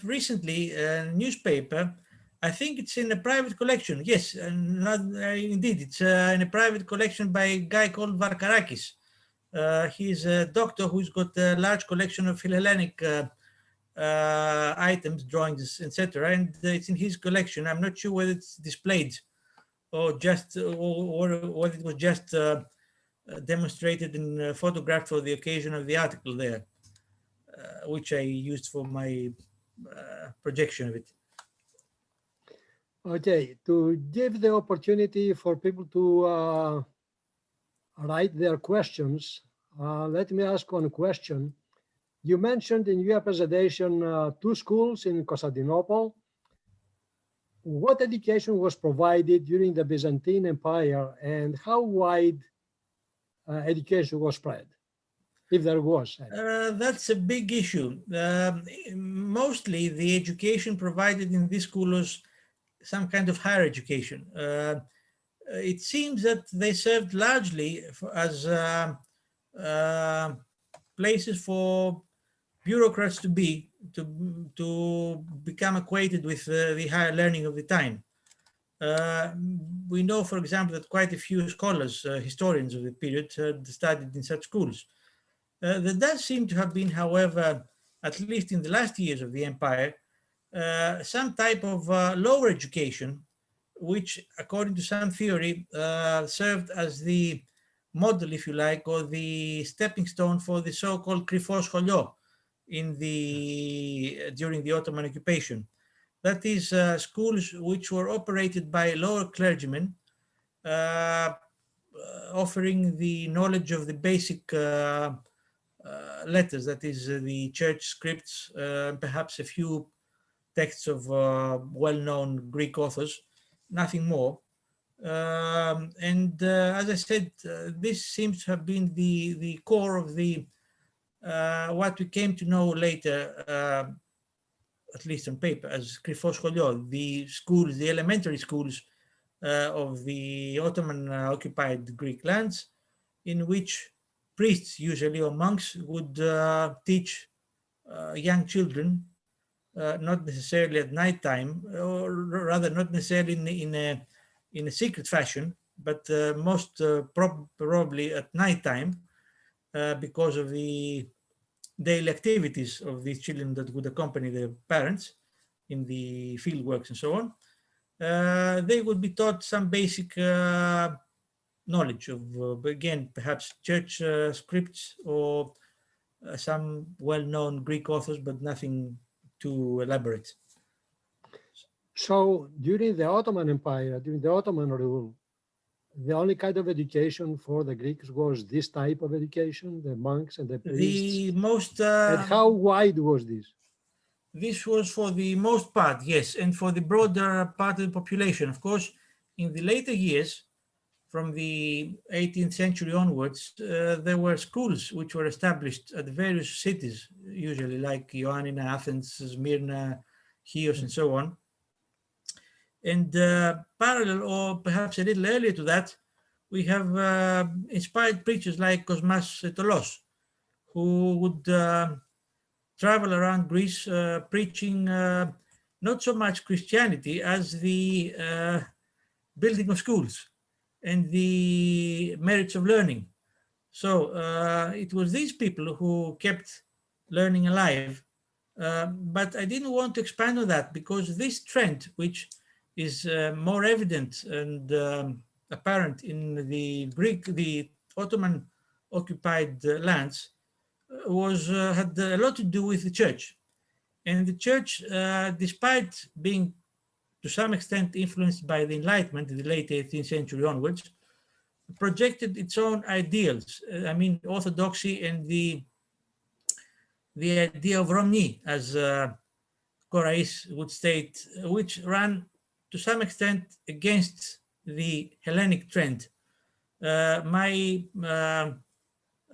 Speaker 2: recently, a newspaper. I think it's in a private collection. Yes, indeed, it's in a private collection by a guy called Varkarakis. He's a doctor who's got a large collection of Hellenic items, drawings, etc. And it's in his collection. I'm not sure whether it's displayed or just, or whether it was just demonstrated and photographed for the occasion of the article there, which I used for my projection of it.
Speaker 1: Okay, to give the opportunity for people to write their questions, let me ask one question. You mentioned in your presentation 2 schools in Constantinople. What education was provided during the Byzantine Empire, and how wide education was spread, if there was any?
Speaker 2: That's a big issue. Mostly the education provided in this school was some kind of higher education. It seems that they served largely as places for bureaucrats to become acquainted with the higher learning of the time. We know, for example, that quite a few scholars, historians of the period, had studied in such schools. There does seem to have been, however, at least in the last years of the empire, some type of lower education, which, according to some theory, served as the model, if you like, or the stepping stone for the so-called krifos scholio during the Ottoman occupation. That is, schools which were operated by lower clergymen, offering the knowledge of the basic letters, that is, the church scripts, perhaps a few texts of well-known Greek authors, nothing more. As I said, this seems to have been the core of what we came to know later, at least on paper, as krifos scholio, the schools, the elementary schools of the Ottoman occupied Greek lands, in which priests usually or monks would teach young children, not necessarily at night time, or rather not necessarily in a secret fashion, but most probably at night time, because of the daily activities of these children that would accompany their parents in the field works and so on. They would be taught some basic knowledge of, again, perhaps church scripts or some well-known Greek authors, but nothing too elaborate.
Speaker 1: So during the Ottoman Empire, during the Ottoman rule, the only kind of education for the Greeks was this type of education, the monks and the priests?
Speaker 2: The most...
Speaker 1: and how wide was this?
Speaker 2: This was for the most part, yes, and for the broader part of the population. Of course, in the later years, from the 18th century onwards, there were schools which were established at various cities, usually like Ioannina, Athens, Smyrna, Chios, and so on. And parallel, or perhaps a little earlier to that, we have inspired preachers like Kosmas Tolos, who would travel around Greece preaching not so much Christianity as the building of schools and the merits of learning. So it was these people who kept learning alive. But I didn't want to expand on that because this trend, which is more evident and apparent in the Ottoman occupied lands, had a lot to do with the church. And the church, despite being to some extent influenced by the Enlightenment in the late 18th century onwards, projected its own ideals. I mean, orthodoxy and the idea of Romni, as Koraes would state, which ran to some extent against the Hellenic trend. My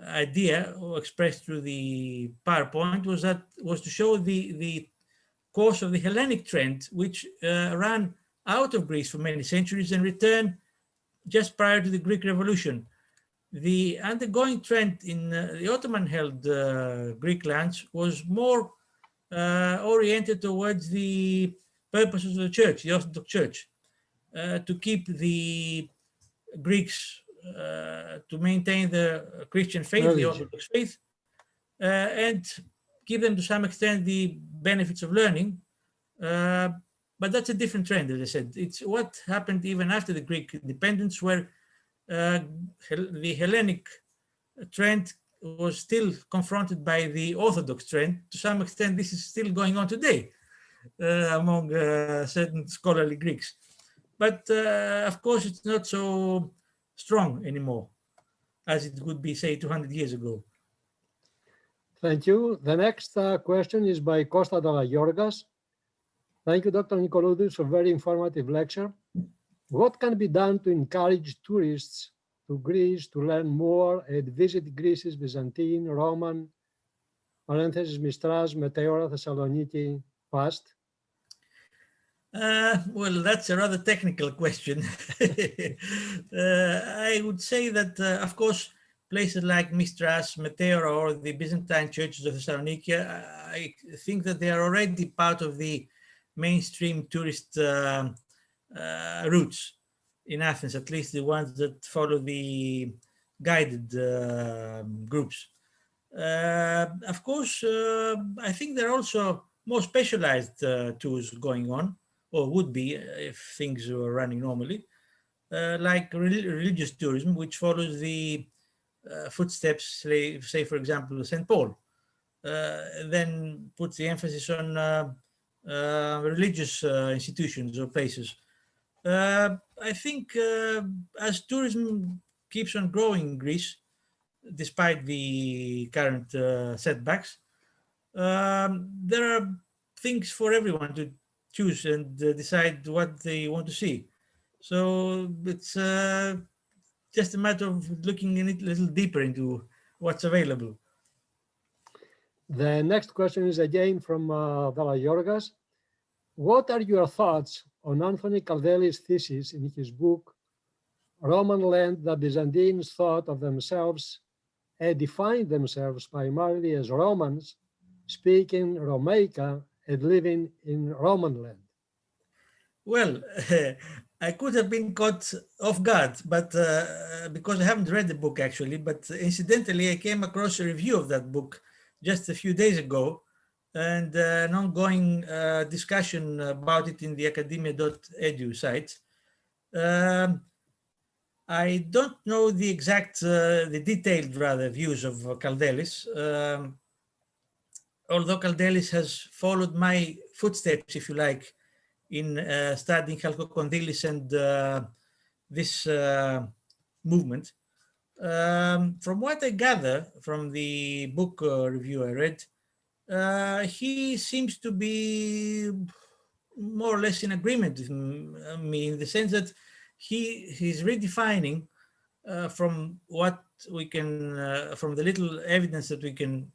Speaker 2: idea, expressed through the PowerPoint, was to show the course of the Hellenic trend, which ran out of Greece for many centuries and returned just prior to the Greek Revolution. The undergoing trend in the Ottoman-held Greek lands was more oriented towards the purposes of the church, the Orthodox Church, to keep the Greeks, to maintain the Christian faith, the Orthodox faith, and give them to some extent the benefits of learning. But that's a different trend, as I said. It's what happened even after the Greek independence, where the Hellenic trend was still confronted by the Orthodox trend. To some extent, this is still going on today among certain scholarly Greeks. But of course, it's not so strong anymore as it would be, say, 200 years ago.
Speaker 1: Thank you. The next question is by Kostas Dalagiorgas. Thank you, Dr. Nikoloudis, for a very informative lecture. What can be done to encourage tourists to Greece to learn more and visit Greece's Byzantine, Roman, parenthesis, Mistras, Meteora, Thessaloniki past?
Speaker 2: Well, that's a rather technical question. I would say that, of course, places like Mistras, Meteora, or the Byzantine churches of Thessaloniki, I think that they are already part of the mainstream tourist routes in Athens, at least the ones that follow the guided groups. Of course, I think there are also more specialized tours going on, or would be if things were running normally, like religious tourism, which follows the footsteps, say for example, St. Paul, then puts the emphasis on religious institutions or places. I think as tourism keeps on growing in Greece, despite the current setbacks, there are things for everyone to choose and decide what they want to see. So it's just a matter of looking in it a little deeper into what's available.
Speaker 1: The next question is again from Yorgas. What are your thoughts on Anthony Caldelli's thesis in his book, Roman Land, the Byzantines thought of themselves and defined themselves primarily as Romans, speaking Romaica and living in Roman land?
Speaker 2: Well, I could have been caught off guard, but because I haven't read the book actually, but incidentally, I came across a review of that book just a few days ago, and an ongoing discussion about it in the academia.edu site. I don't know the exact, the detailed rather views of Caldellis, although Caldellis has followed my footsteps, if you like, in studying Chalkokondylis and this movement. From what I gather from the book review I read, he seems to be more or less in agreement with me in the sense that he's redefining from what we can, from the little evidence that we can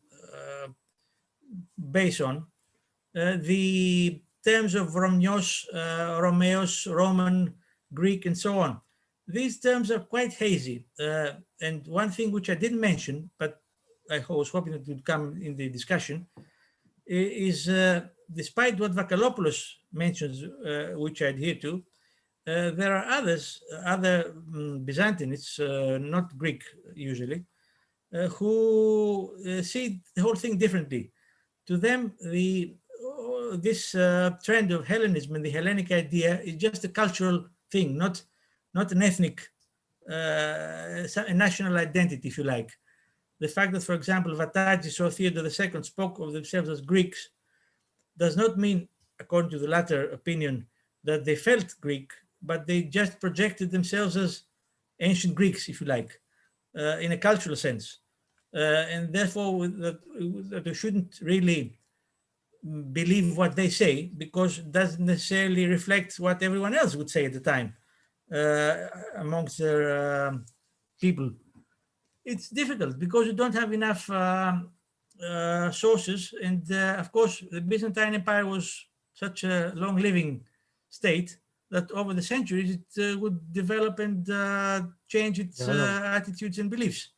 Speaker 2: base on, the terms of Romnios, Romeos, Roman, Greek, and so on. These terms are quite hazy. And one thing which I didn't mention, but I was hoping it would come in the discussion, is despite what Vakalopoulos mentions, which I adhere to, there are other Byzantines, not Greek usually, who see the whole thing differently. To them, this trend of Hellenism and the Hellenic idea is just a cultural thing, not an ethnic, a national identity, if you like. The fact that, for example, Vatatzis or Theodore II spoke of themselves as Greeks does not mean, according to the latter opinion, that they felt Greek, but they just projected themselves as ancient Greeks, if you like, in a cultural sense. And therefore, that we shouldn't really believe what they say, because it doesn't necessarily reflect what everyone else would say at the time amongst their people. It's difficult because you don't have enough sources. And of course, the Byzantine Empire was such a long-living state that over the centuries it would develop and change its attitudes and beliefs.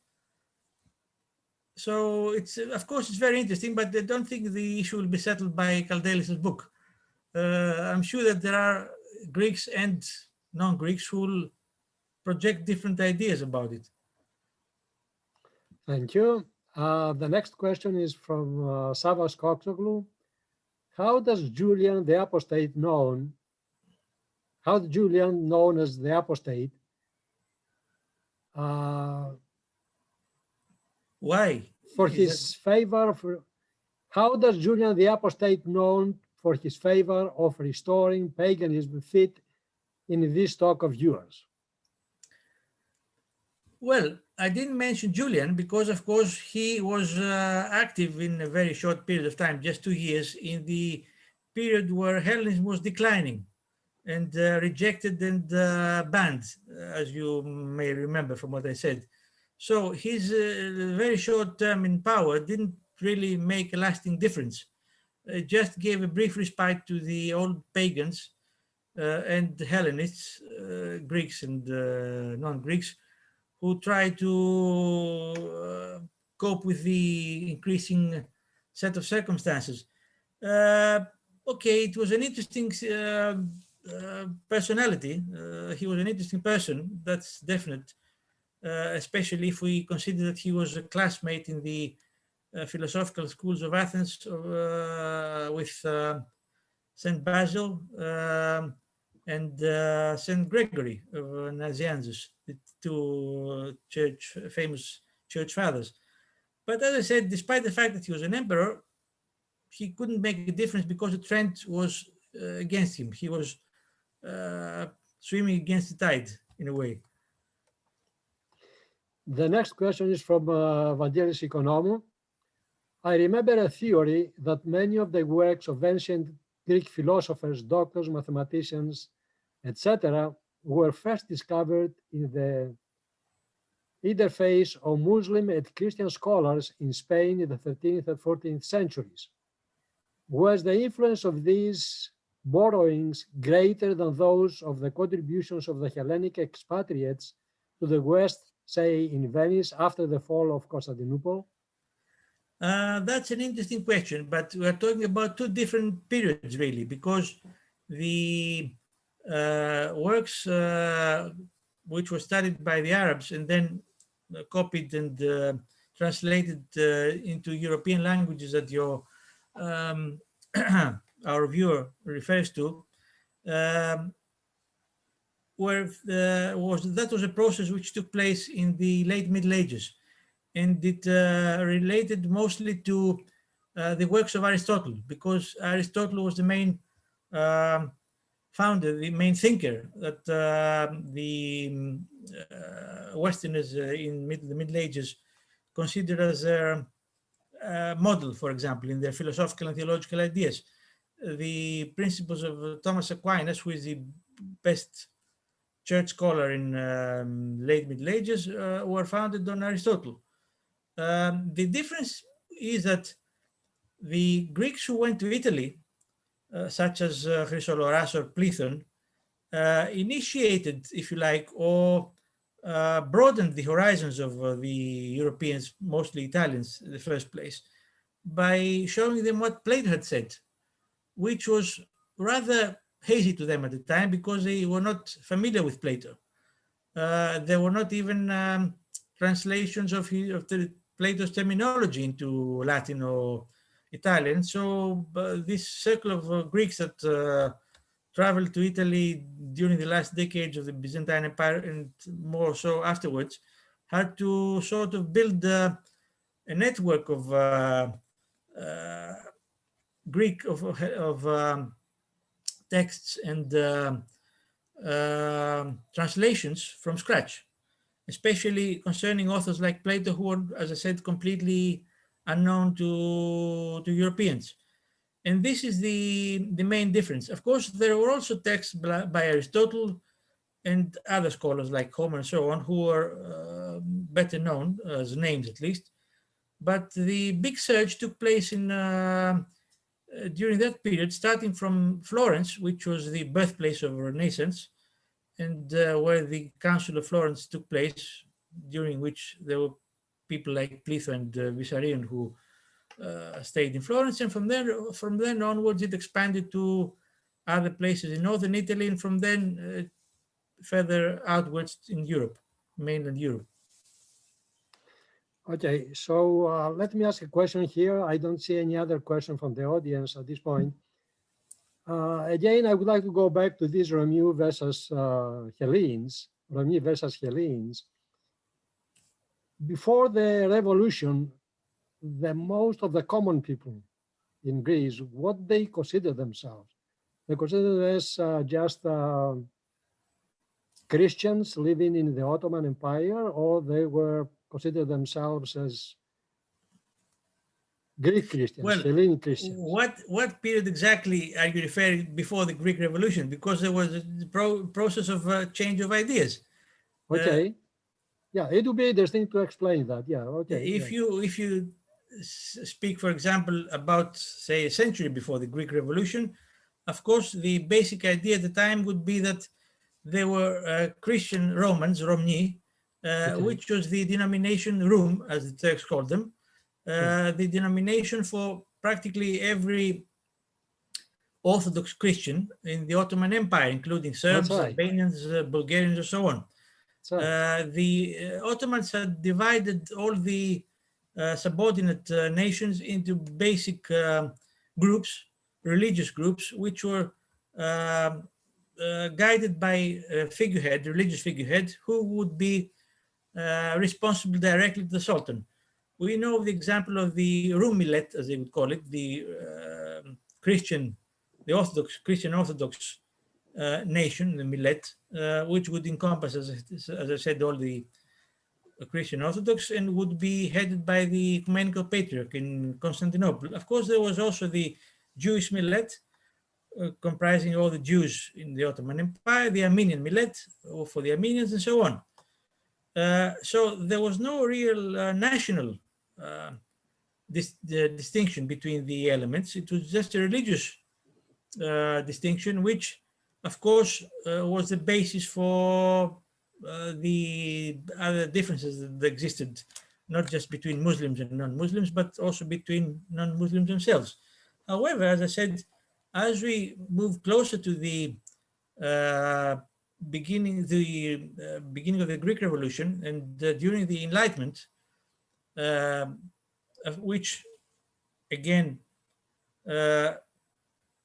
Speaker 2: So it's, of course, it's very interesting, but I don't think the issue will be settled by Caldellis' book. I'm sure that there are Greeks and non-Greeks who will project different ideas about it.
Speaker 1: Thank you. The next question is from Savas Koksoglu. How does Julian the Apostate known as the Apostate?
Speaker 2: Why?
Speaker 1: For his favor, how does Julian the Apostate known for his favor of restoring paganism fit in this talk of yours?
Speaker 2: Well, I didn't mention Julian because, of course, he was active in a very short period of time, just 2 years, in the period where Hellenism was declining. and rejected and banned, as you may remember from what I said. So his very short term in power didn't really make a lasting difference. It just gave a brief respite to the old pagans and the Hellenists, Greeks and non-Greeks, who tried to cope with the increasing set of circumstances. Okay, it was an interesting personality. He was an interesting person, that's definite, especially if we consider that he was a classmate in the philosophical schools of Athens with St. Basil and St. Gregory of Nazianzus, the two famous church fathers. But as I said, despite the fact that he was an emperor, he couldn't make a difference because the trend was against him. He was swimming against the tide in a way.
Speaker 1: The next question is from Vangelis Economou. I remember a theory that many of the works of ancient Greek philosophers, doctors, mathematicians, etc., were first discovered in the interface of Muslim and Christian scholars in Spain in the 13th and 14th centuries. Was the influence of these borrowings greater than those of the contributions of the Hellenic expatriates to the West, say in Venice, after the fall of Constantinople?
Speaker 2: That's an interesting question, but we're talking about two different periods, really, because the works which were studied by the Arabs and then copied and translated into European languages that your our viewer refers to, that was a process which took place in the late Middle Ages, and it related mostly to the works of Aristotle, because Aristotle was the main founder, the main thinker that the Westerners in the Middle Ages considered as their model, for example, in their philosophical and theological ideas. The principles of Thomas Aquinas, who is the best church scholar in late Middle Ages, were founded on Aristotle. The difference is that the Greeks who went to Italy, such as Chrysoloras or Plethon, initiated, if you like, or broadened the horizons of the Europeans, mostly Italians in the first place, by showing them what Plato had said, which was rather hazy to them at the time because they were not familiar with Plato. There were not even translations of Plato's terminology into Latin or Italian. So this circle of Greeks that traveled to Italy during the last decades of the Byzantine Empire and more so afterwards had to sort of build a network of Greek of texts and translations from scratch, especially concerning authors like Plato, who were, as I said, completely unknown to Europeans. And this is the main difference. Of course, there were also texts by Aristotle and other scholars like Homer and so on, who are better known as names at least. But the big surge took place in during that period, starting from Florence, which was the birthplace of Renaissance, and where the Council of Florence took place, during which there were people like Plato and Vissarion who stayed in Florence, and from then onwards it expanded to other places in northern Italy, and from then further outwards in Europe, mainland Europe.
Speaker 1: Okay, so let me ask a question here. I don't see any other question from the audience at this point. Again, I would like to go back to this Romeu versus Hellenes, Romeu versus Hellenes. Before the revolution, the most of the common people in Greece, what they consider themselves? They consider as just Christians living in the Ottoman Empire, or they were consider themselves as Greek Christians,
Speaker 2: Well,
Speaker 1: Hellenic Christians.
Speaker 2: what period exactly are you referring before the Greek Revolution? Because there was a process of change of ideas.
Speaker 1: Okay. Yeah, it would be interesting to explain that. Yeah, okay.
Speaker 2: If you speak, for example, about, say, a century before the Greek Revolution, of course, the basic idea at the time would be that there were Christian Romans, Romni, which was the denomination Rum, as the Turks called them, the denomination for practically every Orthodox Christian in the Ottoman Empire, including Serbs,
Speaker 1: right.
Speaker 2: Albanians, Bulgarians, and so on.
Speaker 1: right.
Speaker 2: The Ottomans had divided all the subordinate nations into basic groups, religious groups, which were guided by a figurehead, religious figurehead, who would be responsible directly to the Sultan. We know the example of the Rum millet, as they would call it, the Christian Orthodox nation, the millet, which would encompass, as I said, all the Christian Orthodox, and would be headed by the Ecumenical Patriarch in Constantinople. Of course, there was also the Jewish millet, comprising all the Jews in the Ottoman Empire, the Armenian millet for the Armenians, and so on. So there was no real national distinction between the elements. It was just a religious distinction, which, of course, was the basis for the other differences that existed, not just between Muslims and non-Muslims, but also between non-Muslims themselves. However, as I said, as we move closer to the beginning of the Greek Revolution and during the Enlightenment, which again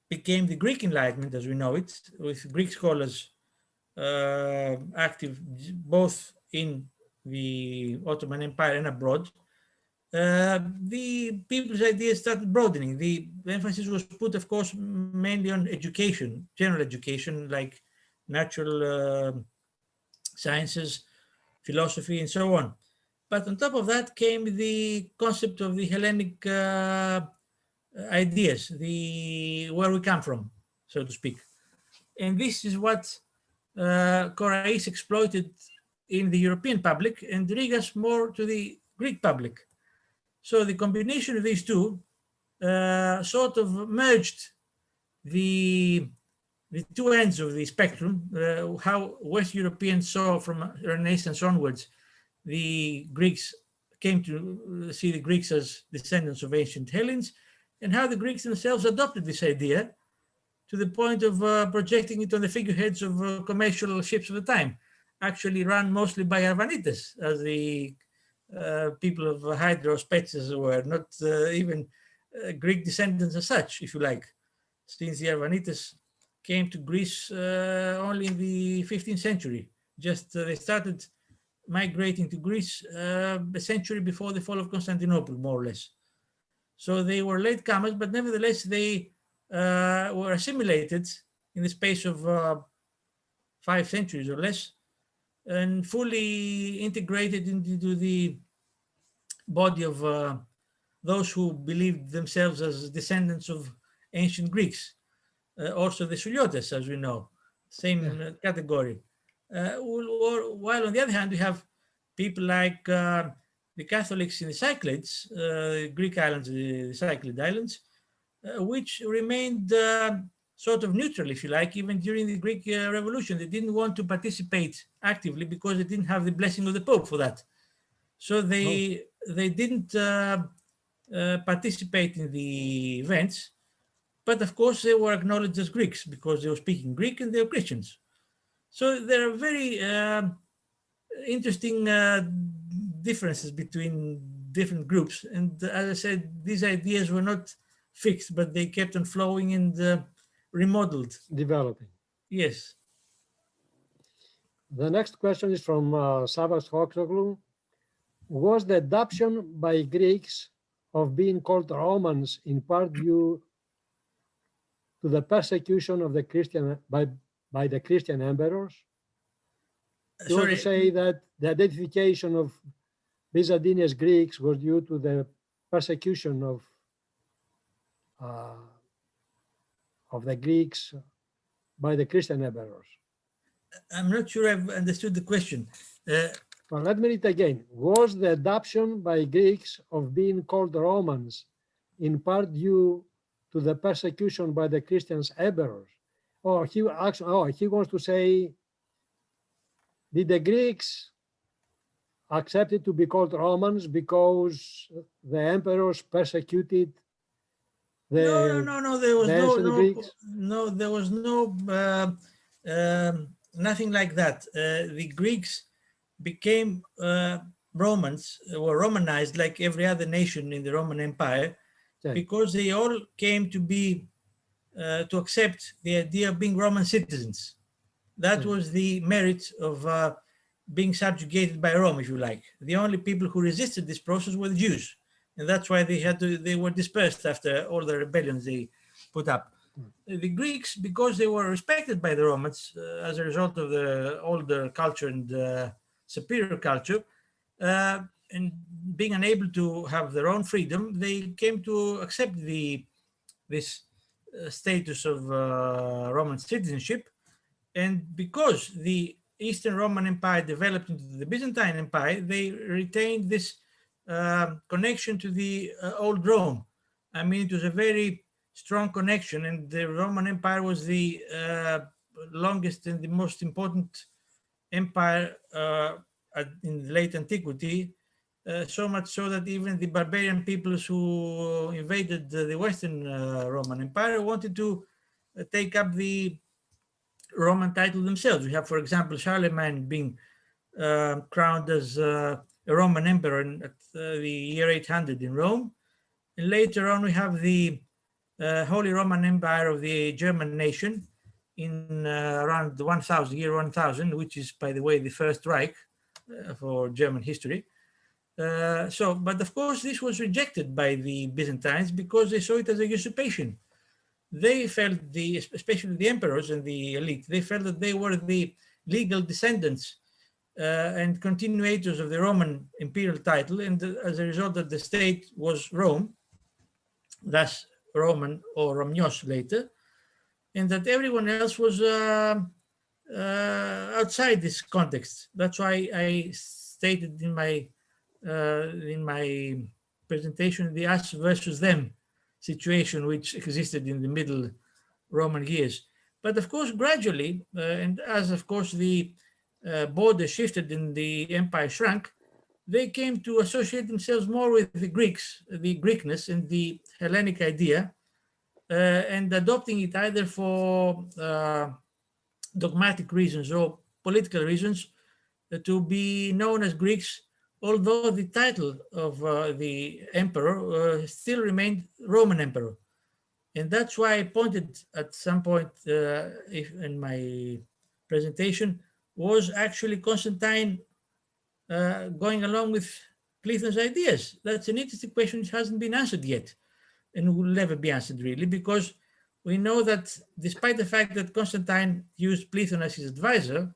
Speaker 2: became the Greek Enlightenment as we know it, with Greek scholars active both in the Ottoman Empire and abroad, the people's ideas started broadening. The emphasis was put, of course, mainly on education, general education, like natural sciences, philosophy, and so on. But on top of that came the concept of the Hellenic ideas, where we come from, so to speak. And this is what Koraes exploited in the European public, and Rhigas more to the Greek public. So the combination of these two sort of merged the two ends of the spectrum, how West Europeans saw from Renaissance onwards, the Greeks came to see the Greeks as descendants of ancient Hellenes, and how the Greeks themselves adopted this idea to the point of projecting it on the figureheads of commercial ships of the time, actually run mostly by Arvanites, as the people of Hydra or Spetses were, not even Greek descendants as such, if you like, since the Arvanites came to Greece only in the 15th century. Just they started migrating to Greece a century before the fall of Constantinople, more or less. So they were latecomers, but nevertheless they were assimilated in the space of 5 centuries or less, and fully integrated into the body of those who believed themselves as descendants of ancient Greeks. Also the Suliotes, as we know, same category. While on the other hand, we have people like the Catholics in the Cyclades, Greek islands, the Cyclade Islands, which remained sort of neutral, if you like, even during the Greek Revolution. They didn't want to participate actively because they didn't have the blessing of the Pope for that. So they didn't participate in the events, but of course they were acknowledged as Greeks because they were speaking Greek and they were Christians. So there are very interesting differences between different groups. And as I said, these ideas were not fixed, but they kept on flowing and remodeled.
Speaker 1: Developing.
Speaker 2: Yes.
Speaker 1: The next question is from Savas Hoxoglu. Was the adoption by Greeks of being called Romans in part due to the persecution of the Christian by the Christian emperors? You want to say that the identification of Byzantine Greeks was due to the persecution of of the Greeks by the Christian emperors.
Speaker 2: I'm not sure I've understood the question.
Speaker 1: Well, let me read again. Was the adoption by Greeks of being called Romans in part due to the persecution by the Christians emperors? Or he wants to say, did the Greeks accepted to be called Romans because the emperors persecuted the
Speaker 2: No. There was
Speaker 1: Greeks?
Speaker 2: no. There was no nothing like that. The Greeks became Romans, were Romanized like every other nation in the Roman Empire, because they all came to be to accept the idea of being Roman citizens. That was the merit of being subjugated by Rome, if you like. The only people who resisted this process were the Jews, and that's why they were dispersed after all the rebellions they put up. The Greeks, because they were respected by the Romans as a result of the older culture and superior culture, and being unable to have their own freedom, they came to accept this status of Roman citizenship. And because the Eastern Roman Empire developed into the Byzantine Empire, they retained this connection to the old Rome. I mean, it was a very strong connection, and the Roman Empire was the longest and the most important empire in the late antiquity, so much so that even the barbarian peoples who invaded the Western Roman Empire wanted to take up the Roman title themselves. We have, for example, Charlemagne being crowned as a Roman emperor at the year 800 in Rome. And later on, we have the Holy Roman Empire of the German nation in around the year 1000, which is, by the way, the First Reich for German history. But of course, this was rejected by the Byzantines because they saw it as a usurpation. They felt, especially the emperors and the elite, they felt that they were the legal descendants and continuators of the Roman imperial title, and as a result that the state was Rome, thus Roman or Romnios later, and that everyone else was outside this context. That's why I stated in my presentation the us versus them situation which existed in the Middle Roman years. But of course, gradually, and as of course the border shifted and the empire shrunk, they came to associate themselves more with the Greeks, the Greekness and the Hellenic idea, and adopting it either for dogmatic reasons or political reasons to be known as Greeks, although the title of the emperor still remained Roman emperor. And that's why I pointed at some point in my presentation was actually Constantine going along with Platon's ideas. That's an interesting question which hasn't been answered yet and will never be answered really, because we know that despite the fact that Constantine used Platon as his advisor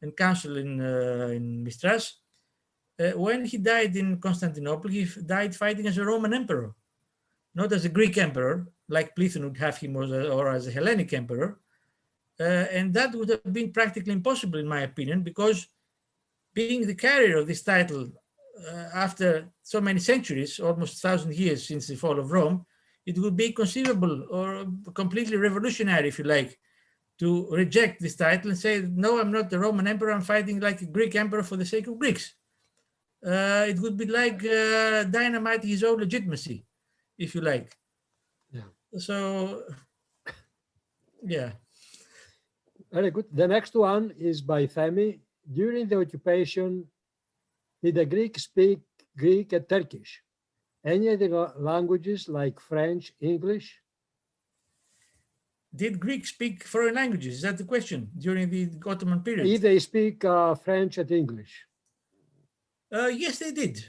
Speaker 2: and counsel in Mistras, when he died in Constantinople, he died fighting as a Roman emperor, not as a Greek emperor, like Platon would have him, or as a Hellenic emperor. And that would have been practically impossible, in my opinion, because being the carrier of this title after so many centuries, almost 1,000 years since the fall of Rome, it would be conceivable or completely revolutionary, if you like, to reject this title and say, no, I'm not the Roman emperor, I'm fighting like a Greek emperor for the sake of Greeks. It would be like dynamiting his own legitimacy, if you like.
Speaker 1: Yeah.
Speaker 2: So, yeah.
Speaker 1: Very good. The next one is by Themi. During the occupation, did the Greeks speak Greek and Turkish? Any other languages like French, English?
Speaker 2: Did Greeks speak foreign languages? Is that the question? During the Ottoman period?
Speaker 1: If they speak French and English.
Speaker 2: Yes, they did.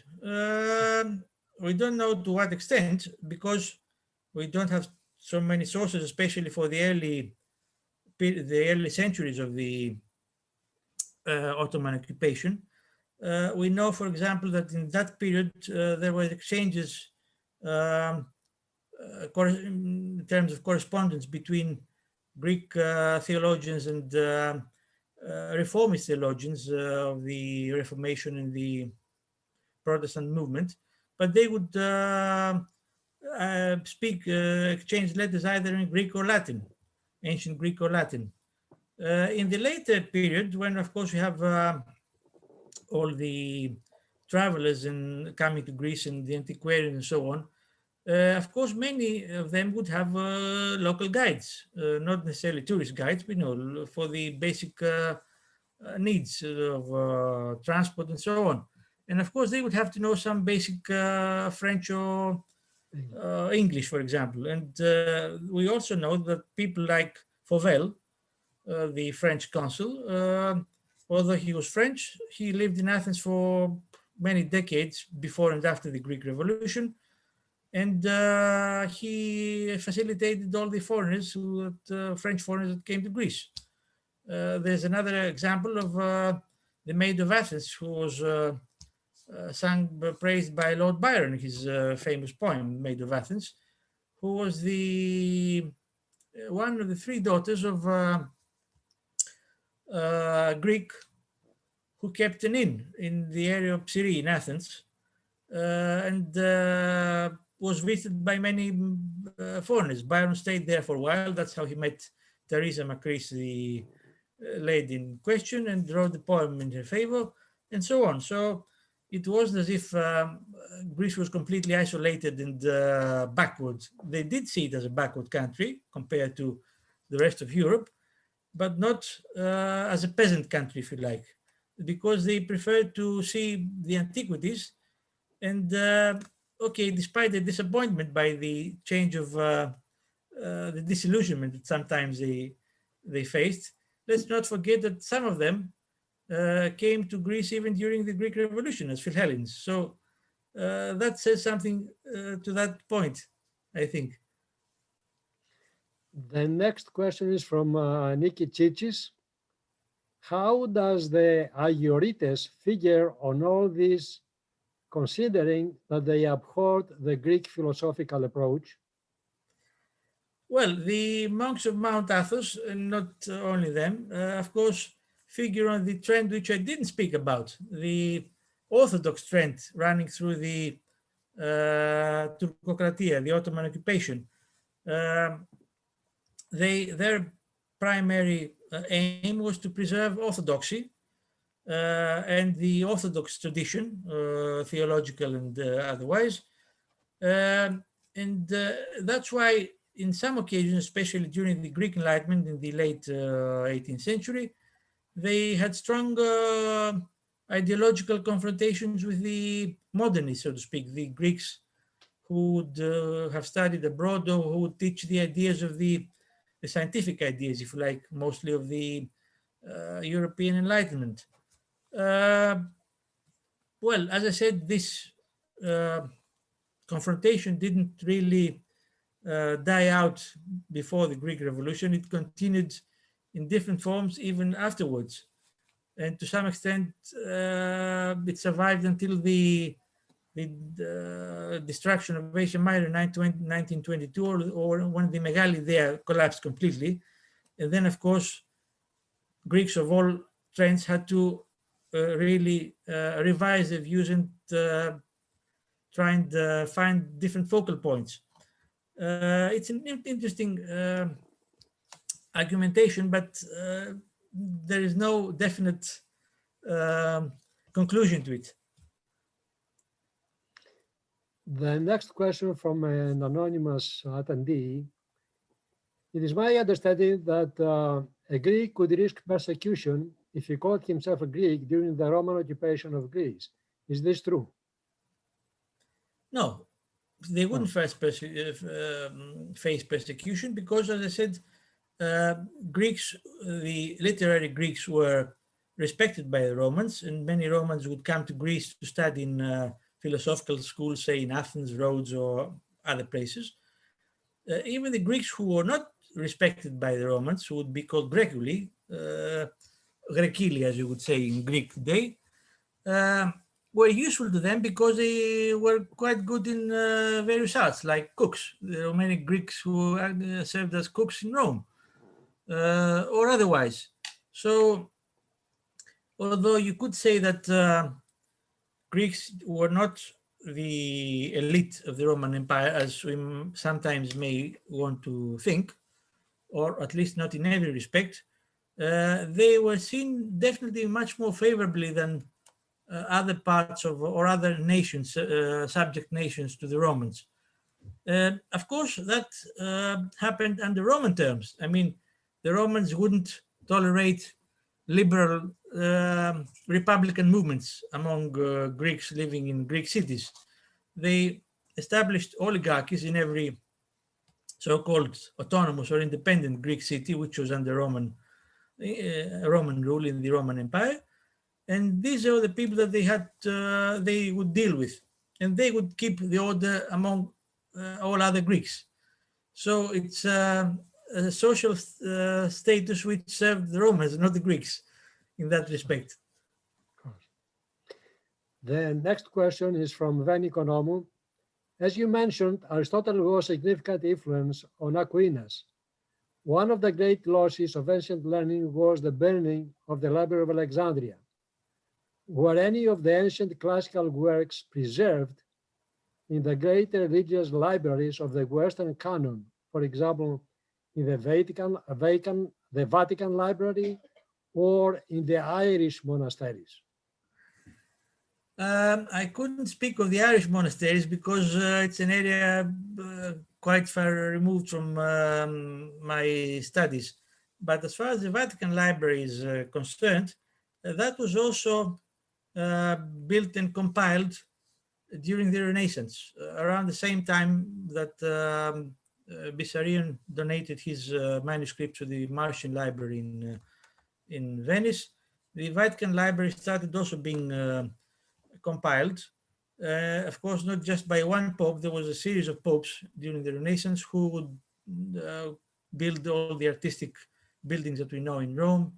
Speaker 2: We don't know to what extent, because we don't have so many sources, especially for the early centuries of the Ottoman occupation. We know, for example, that in that period there were exchanges in terms of correspondence between Greek theologians and Reformist theologians of the Reformation and the Protestant movement, but they would exchange letters either in Greek or Latin, ancient Greek or Latin. In the later period, when of course we have all the travelers and coming to Greece and the antiquarians and so on, of course, many of them would have local guides, not necessarily tourist guides, but for the basic needs of transport and so on. And of course, they would have to know some basic French or English, for example. And we also know that people like Fauvel, the French consul, although he was French, he lived in Athens for many decades before and after the Greek Revolution. And he facilitated all the foreigners, French foreigners that came to Greece. There's another example of the Maid of Athens, who was praised by Lord Byron, his famous poem, Maid of Athens, who was one of the three daughters of Greek who kept an inn in the area of Psyri in Athens, and was visited by many foreigners. Byron stayed there for a while. That's how he met Teresa Macris, the lady in question, and wrote the poem in her favor, and so on. So it wasn't as if Greece was completely isolated and backward. They did see it as a backward country compared to the rest of Europe, but not as a peasant country, if you like, because they preferred to see the antiquities. And okay, despite the disappointment by the change of the disillusionment that sometimes they faced, let's not forget that some of them came to Greece even during the Greek Revolution as Philhellenes. So that says something to that point, I think.
Speaker 1: The next question is from Niki Chichis. How does the Agiorites figure on all this, considering that they abhorred the Greek philosophical approach?
Speaker 2: Well, the monks of Mount Athos, and not only them, of course, figure on the trend which I didn't speak about, the Orthodox trend running through the Turkocratia, the Ottoman occupation. Their primary aim was to preserve orthodoxy and the Orthodox tradition, theological and otherwise. And that's why in some occasions, especially during the Greek Enlightenment in the late 18th century, they had strong ideological confrontations with the modernists, so to speak, the Greeks who would have studied abroad or who would teach the ideas of the scientific ideas, if you like, mostly of the European Enlightenment. Well, as I said, this confrontation didn't really die out before the Greek Revolution. It continued in different forms even afterwards. And to some extent, it survived until the destruction of Asia Minor in 1922, or when the Megali Idea collapsed completely. And then, of course, Greeks of all trends had to really revise their views and try and find different focal points. It's an interesting argumentation, but there is no definite conclusion to it.
Speaker 1: The next question from an anonymous attendee. It is my understanding that a Greek could risk persecution if he called himself a Greek during the Roman occupation of Greece. Is this true?
Speaker 2: No, they wouldn't face persecution because, as I said, Greeks, the literary Greeks, were respected by the Romans, and many Romans would come to Greece to study in philosophical schools, say in Athens, Rhodes, or other places. Even the Greeks who were not respected by the Romans, who would be called Greculi, Grekili, as you would say in Greek today, were useful to them because they were quite good in various arts, like cooks. There were many Greeks who served as cooks in Rome or otherwise. So, although you could say that Greeks were not the elite of the Roman Empire, as we sometimes may want to think, or at least not in every respect, they were seen definitely much more favorably than other parts of or other nations, subject nations to the Romans. Of course, that happened under Roman terms. I mean, the Romans wouldn't tolerate liberal republican movements among Greeks living in Greek cities. They established oligarchies in every so-called autonomous or independent Greek city, which was under Roman rule in the Roman Empire. And these are the people that they would deal with, and they would keep the order among all other Greeks. So it's a social status which served the Romans, not the Greeks, in that respect.
Speaker 1: The next question is from Veni Konomou. As you mentioned, Aristotle was a significant influence on Aquinas. One of the great losses of ancient learning was the burning of the Library of Alexandria. Were any of the ancient classical works preserved in the great religious libraries of the Western canon, for example, in the Vatican Library or in the Irish monasteries?
Speaker 2: I couldn't speak of the Irish monasteries because it's an area quite far removed from my studies. But as far as the Vatican Library is concerned, that was also built and compiled during the Renaissance, around the same time that Bessarion donated his manuscript to the Martian Library in Venice. The Vatican Library started also being compiled, of course, not just by one pope. There was a series of popes during the Renaissance who would build all the artistic buildings that we know in Rome,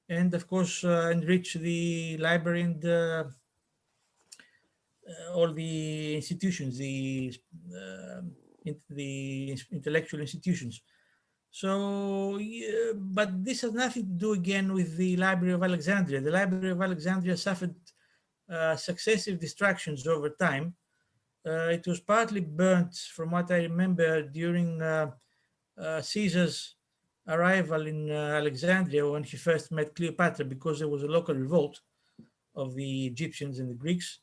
Speaker 2: and of course enrich the library and all the institutions, the intellectual institutions. So, but this has nothing to do again with the Library of Alexandria. The Library of Alexandria suffered successive destructions over time. It was partly burnt, from what I remember, during Caesar's arrival in Alexandria when he first met Cleopatra, because there was a local revolt of the Egyptians and the Greeks.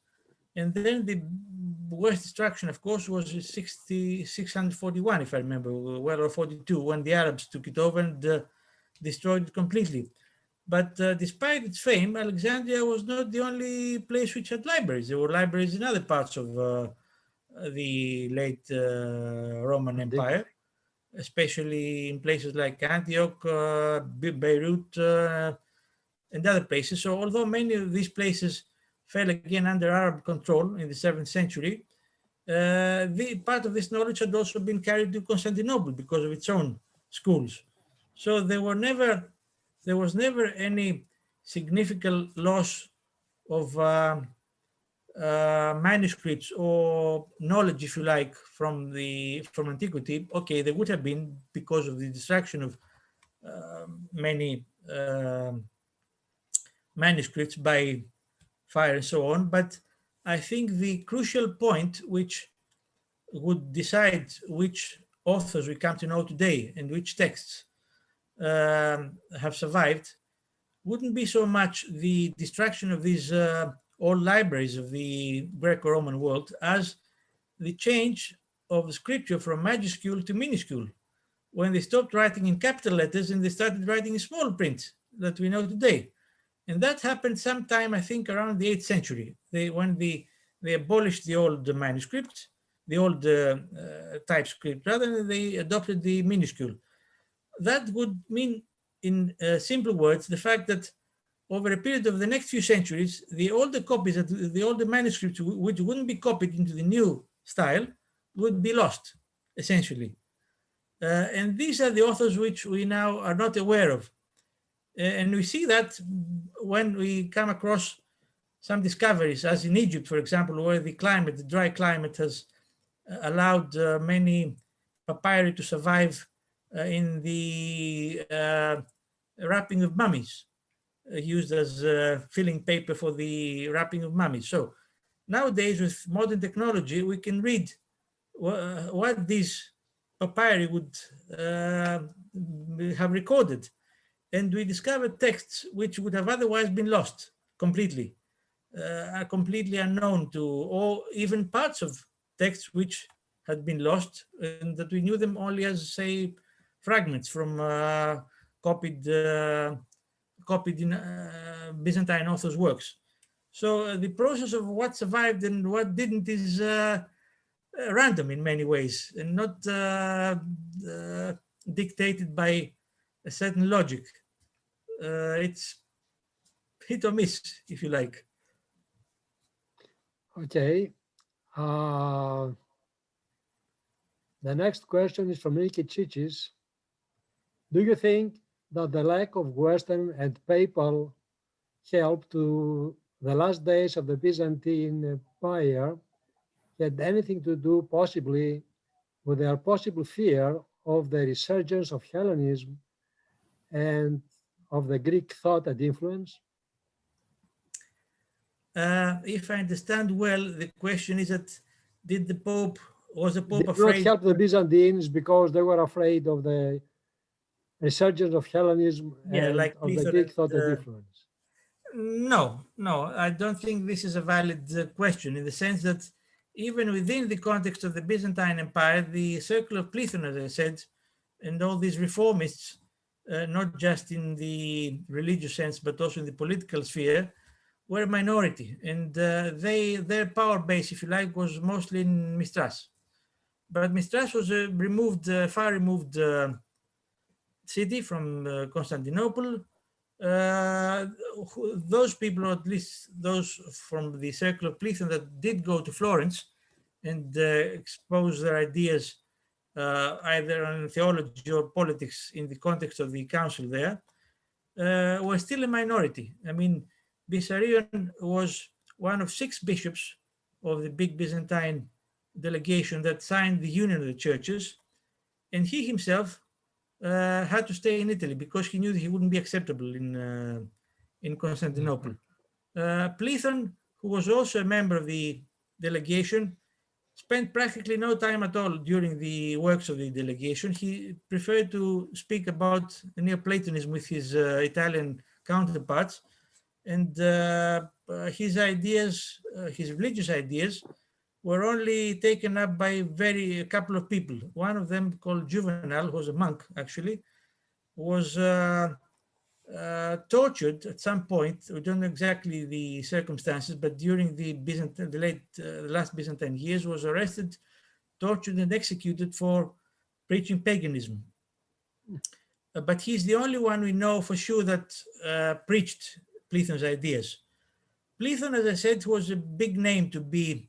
Speaker 2: And then the worst destruction, of course, was 641, if I remember well, or 42, when the Arabs took it over and destroyed it completely. But despite its fame, Alexandria was not the only place which had libraries. There were libraries in other parts of the late Roman Empire, especially in places like Antioch, Beirut, and other places. So although many of these places fell again under Arab control in the 7th century, the part of this knowledge had also been carried to Constantinople because of its own schools. So there was never any significant loss of manuscripts or knowledge, if you like, from antiquity. Okay, there would have been because of the destruction of many manuscripts by fire and so on. But I think the crucial point which would decide which authors we come to know today and which texts have survived wouldn't be so much the destruction of these old libraries of the Greco-Roman world as the change of the scripture from majuscule to minuscule, when they stopped writing in capital letters and they started writing in small print that we know today. And that happened sometime, I think, around the 8th century. When they abolished the old manuscript, the old typescript, rather than they adopted the minuscule. That would mean, in simple words, the fact that over a period of the next few centuries, the older copies, the older manuscripts, which wouldn't be copied into the new style, would be lost, essentially. And these are the authors which we now are not aware of. And we see that when we come across some discoveries, as in Egypt, for example, where the climate, the dry climate, has allowed many papyri to survive in the wrapping of mummies, used as filling paper for the wrapping of mummies. So nowadays, with modern technology, we can read what these papyri would have recorded. And we discovered texts which would have otherwise been lost completely, are completely unknown to, or even parts of texts which had been lost and that we knew them only as, say, fragments from copied in Byzantine authors' works. So the process of what survived and what didn't is random in many ways and not dictated by a certain logic. It's hit or miss, if you like.
Speaker 1: Okay. The next question is from Nikos. Do you think that the lack of Western and papal help to the last days of the Byzantine Empire had anything to do possibly with their possible fear of the resurgence of Hellenism and of the Greek thought and influence?
Speaker 2: If I understand well, the question is that was the Pope
Speaker 1: did
Speaker 2: afraid?
Speaker 1: not help the Byzantines because they were afraid of the resurgence of Hellenism and
Speaker 2: like
Speaker 1: of the Greek thought and influence?
Speaker 2: No, I don't think this is a valid question, in the sense that even within the context of the Byzantine Empire, the circle of Plethon, as I said, and all these reformists, not just in the religious sense, but also in the political sphere, were a minority. And their power base, if you like, was mostly in Mistras. But Mistras was a far removed city from Constantinople. Those people, or at least those from the circle of Plethon that did go to Florence and expose their ideas either on theology or politics in the context of the council there, were still a minority. I mean, Bessarion was one of 6 bishops of the big Byzantine delegation that signed the Union of the Churches, and he himself had to stay in Italy because he knew that he wouldn't be acceptable in Constantinople. Plethon, who was also a member of the delegation, spent practically no time at all during the works of the delegation. He preferred to speak about Neoplatonism with his Italian counterparts, and his ideas, his religious ideas, were only taken up by a couple of people. One of them, called Juvenal, who was a monk actually, was tortured at some point. We don't know exactly the circumstances, but during the last Byzantine years, was arrested, tortured, and executed for preaching paganism. But he's the only one we know for sure that preached Plethon's ideas. Plethon, as I said, was a big name to be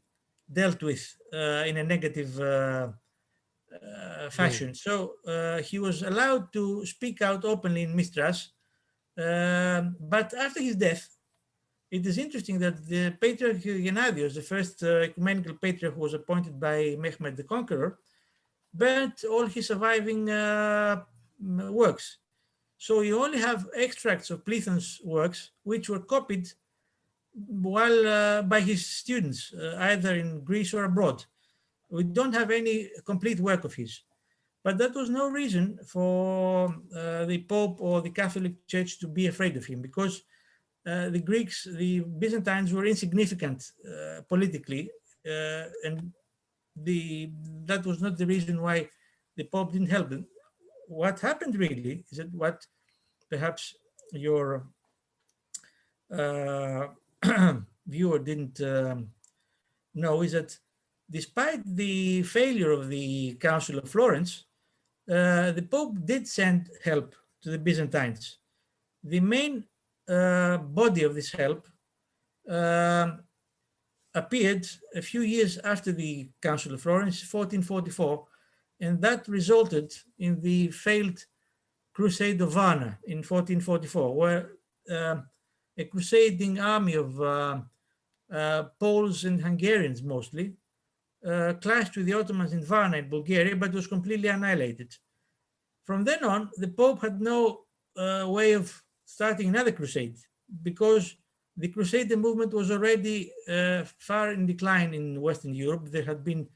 Speaker 2: dealt with in a negative fashion. So he was allowed to speak out openly in Mistras. But after his death, it is interesting that the Patriarch Gennadios, the first ecumenical patriarch who was appointed by Mehmed the Conqueror, burnt all his surviving works. So you only have extracts of Plethon's works, which were copied while by his students, either in Greece or abroad. We don't have any complete work of his. But that was no reason for the Pope or the Catholic Church to be afraid of him, because the Greeks, the Byzantines, were insignificant politically, and that was not the reason why the Pope didn't help them. What happened really is that what perhaps your viewer didn't know is that despite the failure of the Council of Florence, the Pope did send help to the Byzantines. The main body of this help appeared a few years after the Council of Florence, 1444, and that resulted in the failed Crusade of Varna in 1444, where a crusading army of Poles and Hungarians mostly, clashed with the Ottomans in Varna in Bulgaria, but was completely annihilated. From then on, the Pope had no way of starting another crusade because the Crusader movement was already far in decline in Western Europe. There had been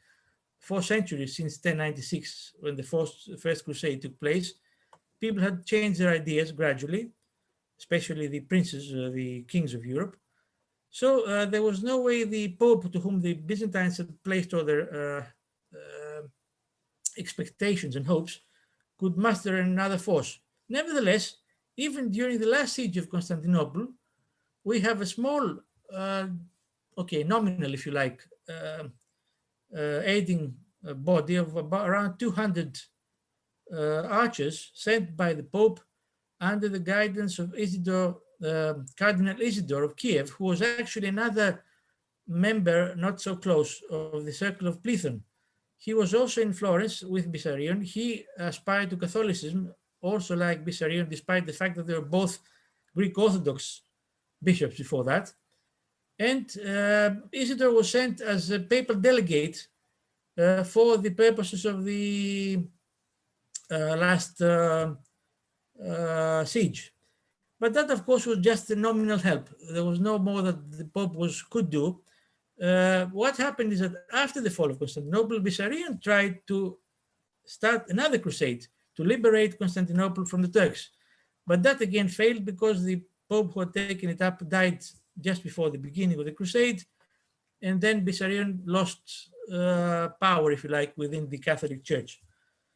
Speaker 2: 4 centuries since 1096, when the first crusade took place. People had changed their ideas gradually, especially the princes, the kings of Europe. So there was no way the Pope, to whom the Byzantines had placed all their expectations and hopes, could muster another force. Nevertheless, even during the last siege of Constantinople, we have a small, nominal, if you like, aiding body of about around 200 archers sent by the Pope under the guidance of Cardinal Isidore of Kiev, who was actually another member, not so close, of the circle of Plethon. He was also in Florence with Bessarion. He aspired to Catholicism, also like Bessarion, despite the fact that they were both Greek Orthodox bishops before that. And Isidore was sent as a papal delegate for the purposes of the last siege. But that, of course, was just a nominal help. There was no more that the Pope could do. What happened is that after the fall of Constantinople, Bessarion tried to start another crusade to liberate Constantinople from the Turks. But that again failed because the Pope who had taken it up died just before the beginning of the crusade. And then Bessarion lost power, if you like, within the Catholic Church.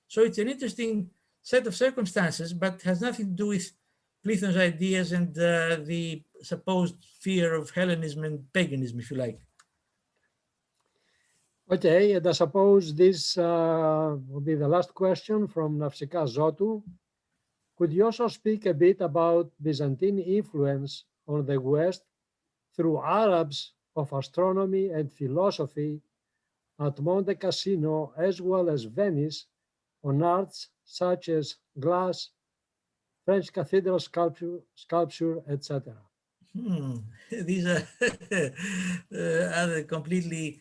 Speaker 2: So it's an interesting set of circumstances, but has nothing to do with Plethon's ideas and the supposed fear of Hellenism and paganism, if you like.
Speaker 1: Okay, and I suppose this will be the last question from Nafsika Zotu. Could you also speak a bit about Byzantine influence on the West through Arabs of astronomy and philosophy at Monte Cassino, as well as Venice, on arts such as glass, French cathedral sculpture, etc.?
Speaker 2: These are other completely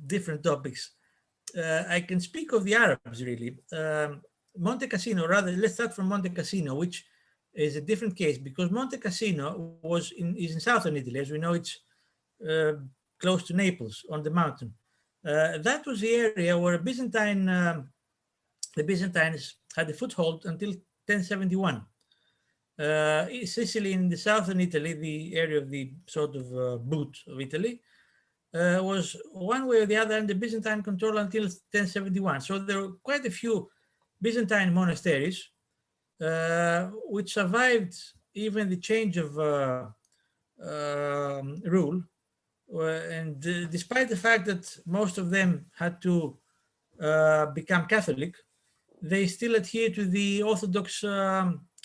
Speaker 2: different topics. I can speak of the Arabs, really. Monte Cassino, rather, let's start from Monte Cassino, which is a different case because Monte Cassino is in southern Italy. As we know, it's close to Naples on the mountain. That was the area where the Byzantines had a foothold until 1071. Sicily in the southern Italy, the area of the sort of boot of Italy, was one way or the other under Byzantine control until 1071. So there were quite a few Byzantine monasteries which survived even the change of rule. And despite the fact that most of them had to become Catholic, they still adhere to the Orthodox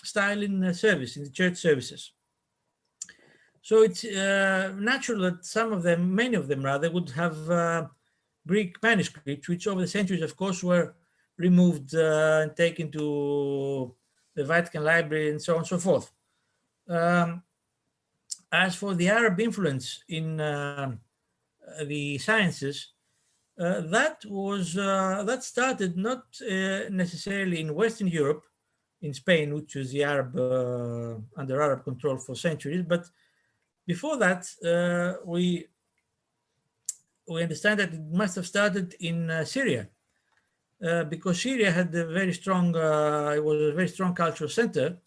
Speaker 2: style in service, in the church services. So it's natural that some of them, many of them rather, would have Greek manuscripts, which over the centuries, of course, were removed and taken to the Vatican Library and so on and so forth. As for the Arab influence in the sciences, that started not necessarily in Western Europe, in Spain, which was the under Arab control for centuries, but before that, we understand that it must have started in Syria, because Syria had a very strong, it was a very strong cultural center,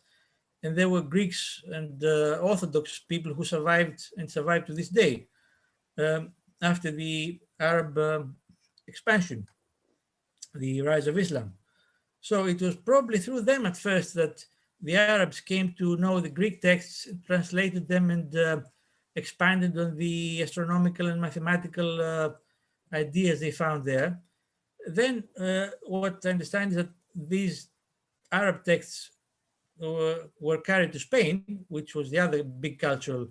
Speaker 2: and there were Greeks and Orthodox people who survived and survive to this day after the Arab expansion, the rise of Islam. So it was probably through them at first that the Arabs came to know the Greek texts, translated them, and expanded on the astronomical and mathematical ideas they found there. Then what I understand is that these Arab texts were carried to Spain, which was the other big cultural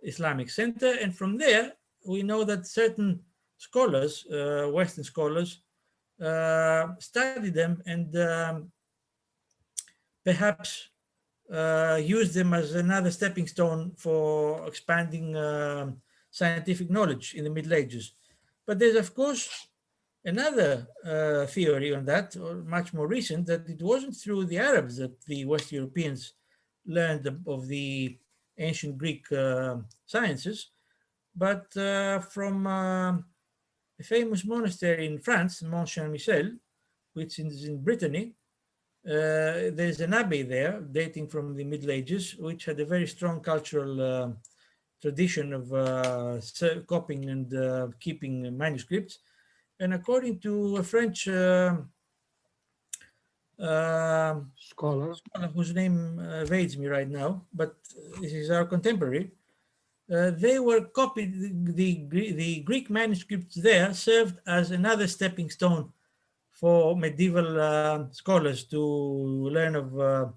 Speaker 2: Islamic center. And from there, we know that certain scholars, Western scholars, studied them and perhaps used them as another stepping stone for expanding scientific knowledge in the Middle Ages. But there's, of course, another theory on that, or much more recent, that it wasn't through the Arabs that the West Europeans learned of the ancient Greek sciences, but from a famous monastery in France, Mont Saint-Michel, which is in Brittany. There's an abbey there dating from the Middle Ages, which had a very strong cultural tradition of copying and keeping manuscripts. And according to a French
Speaker 1: Scholar.
Speaker 2: whose name evades me right now, but this is our contemporary, they were copied, the Greek manuscripts there served as another stepping stone for medieval scholars to learn of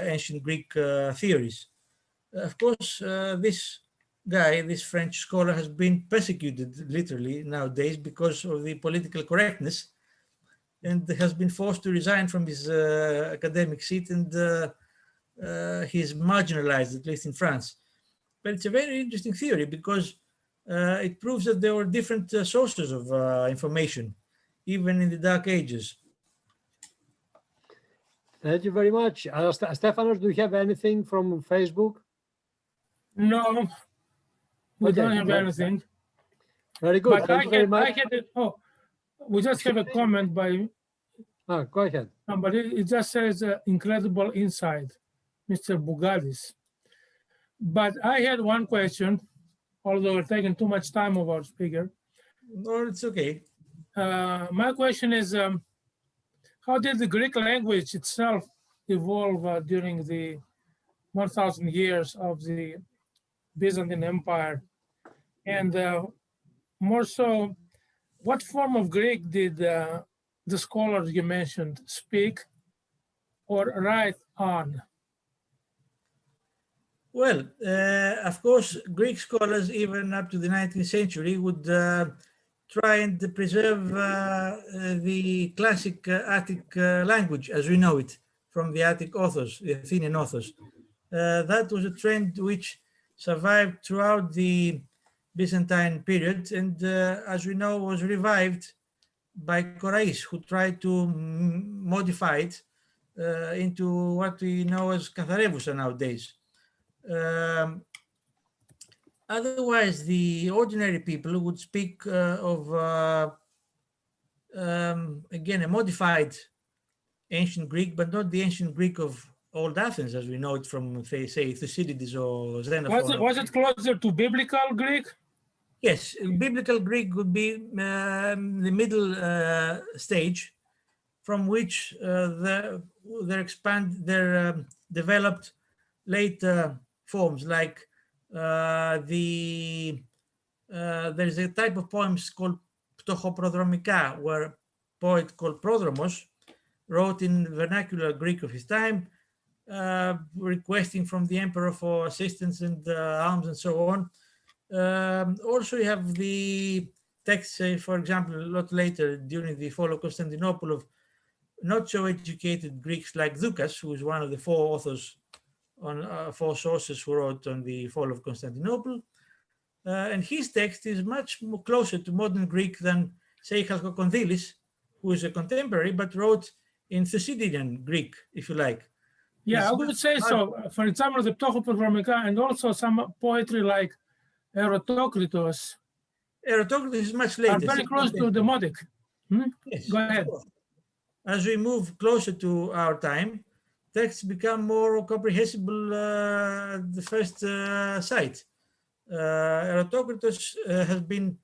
Speaker 2: ancient Greek theories. Of course, this guy, this French scholar, has been persecuted literally nowadays because of the political correctness, and has been forced to resign from his academic seat, and he's marginalized, at least in France. But it's a very interesting theory because it proves that there were different sources of information, even in the Dark Ages.
Speaker 1: Thank you very much. Stefanos, do you have anything from Facebook?
Speaker 3: No, we
Speaker 1: Okay,
Speaker 3: don't have anything.
Speaker 1: Very good.
Speaker 3: But
Speaker 1: Thank you very much.
Speaker 3: We just have a comment by
Speaker 1: Go ahead.
Speaker 3: somebody. It just says incredible insight, Mr. Bougadis. But I had one question, although we're taking too much time of our speaker.
Speaker 2: No, it's okay.
Speaker 3: My question is, how did the Greek language itself evolve during the 1,000 years of the Byzantine Empire? And more so, what form of Greek did the scholars you mentioned speak or write on?
Speaker 2: Well, of course, Greek scholars, even up to the 19th century, would try and preserve the classic Attic language as we know it from the Attic authors, the Athenian authors. That was a trend which survived throughout the Byzantine period, and as we know, was revived by Koraes, who tried to modify it into what we know as Katharevousa nowadays. Otherwise, the ordinary people would speak of, again, a modified ancient Greek, but not the ancient Greek of old Athens, as we know it from, say, Thucydides or Xenophon.
Speaker 3: Was it closer to biblical Greek?
Speaker 2: Yes, biblical Greek would be the middle stage, from which there developed later forms, like there's a type of poems called ptochoprodromika, where a poet called Prodromos wrote in vernacular Greek of his time, requesting from the emperor for assistance and arms and so on. Also, you have the text, for example, a lot later during the fall of Constantinople, of not so educated Greeks like Doukas, who is one of the four authors on four sources who wrote on the fall of Constantinople. And his text is much more closer to modern Greek than, say, Chalkokondylis, who is a contemporary, but wrote in Thucydidean Greek, if you like.
Speaker 3: Yeah, I would say so. For example, the Ptochoprodromika, and also some poetry like Eratokritos.
Speaker 2: Eratokritos is much later.
Speaker 3: Are very close to the Modic.
Speaker 2: Yes.
Speaker 3: Go ahead.
Speaker 2: As we move closer to our time, texts become more comprehensible at the first sight. Eratokritos has been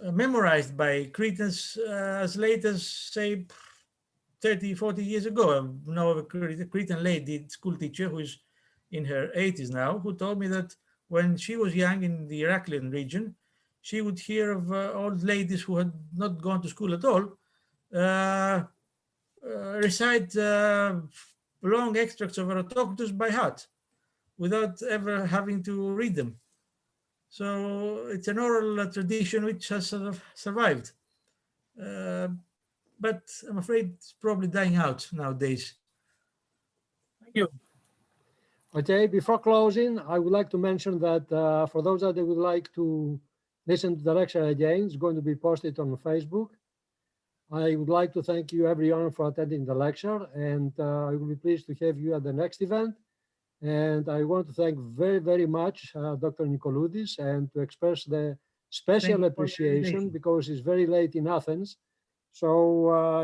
Speaker 2: memorized by Cretans as late as, say, 30, 40 years ago. I know of a Cretan lady, school teacher, who is in her 80s now, who told me that when she was young in the Heraclean region, she would hear of old ladies who had not gone to school at all recite long extracts of Eratokritos by heart without ever having to read them. So it's an oral tradition which has sort of survived. But I'm afraid it's probably dying out nowadays.
Speaker 3: Thank you.
Speaker 1: Okay, before closing, I would like to mention that for those that would like to listen to the lecture again, it's going to be posted on Facebook. I would like to thank you everyone for attending the lecture, and I will be pleased to have you at the next event. And I want to thank very, very much Dr. Nikoloudis, and to express the special appreciation because it's very late in Athens. So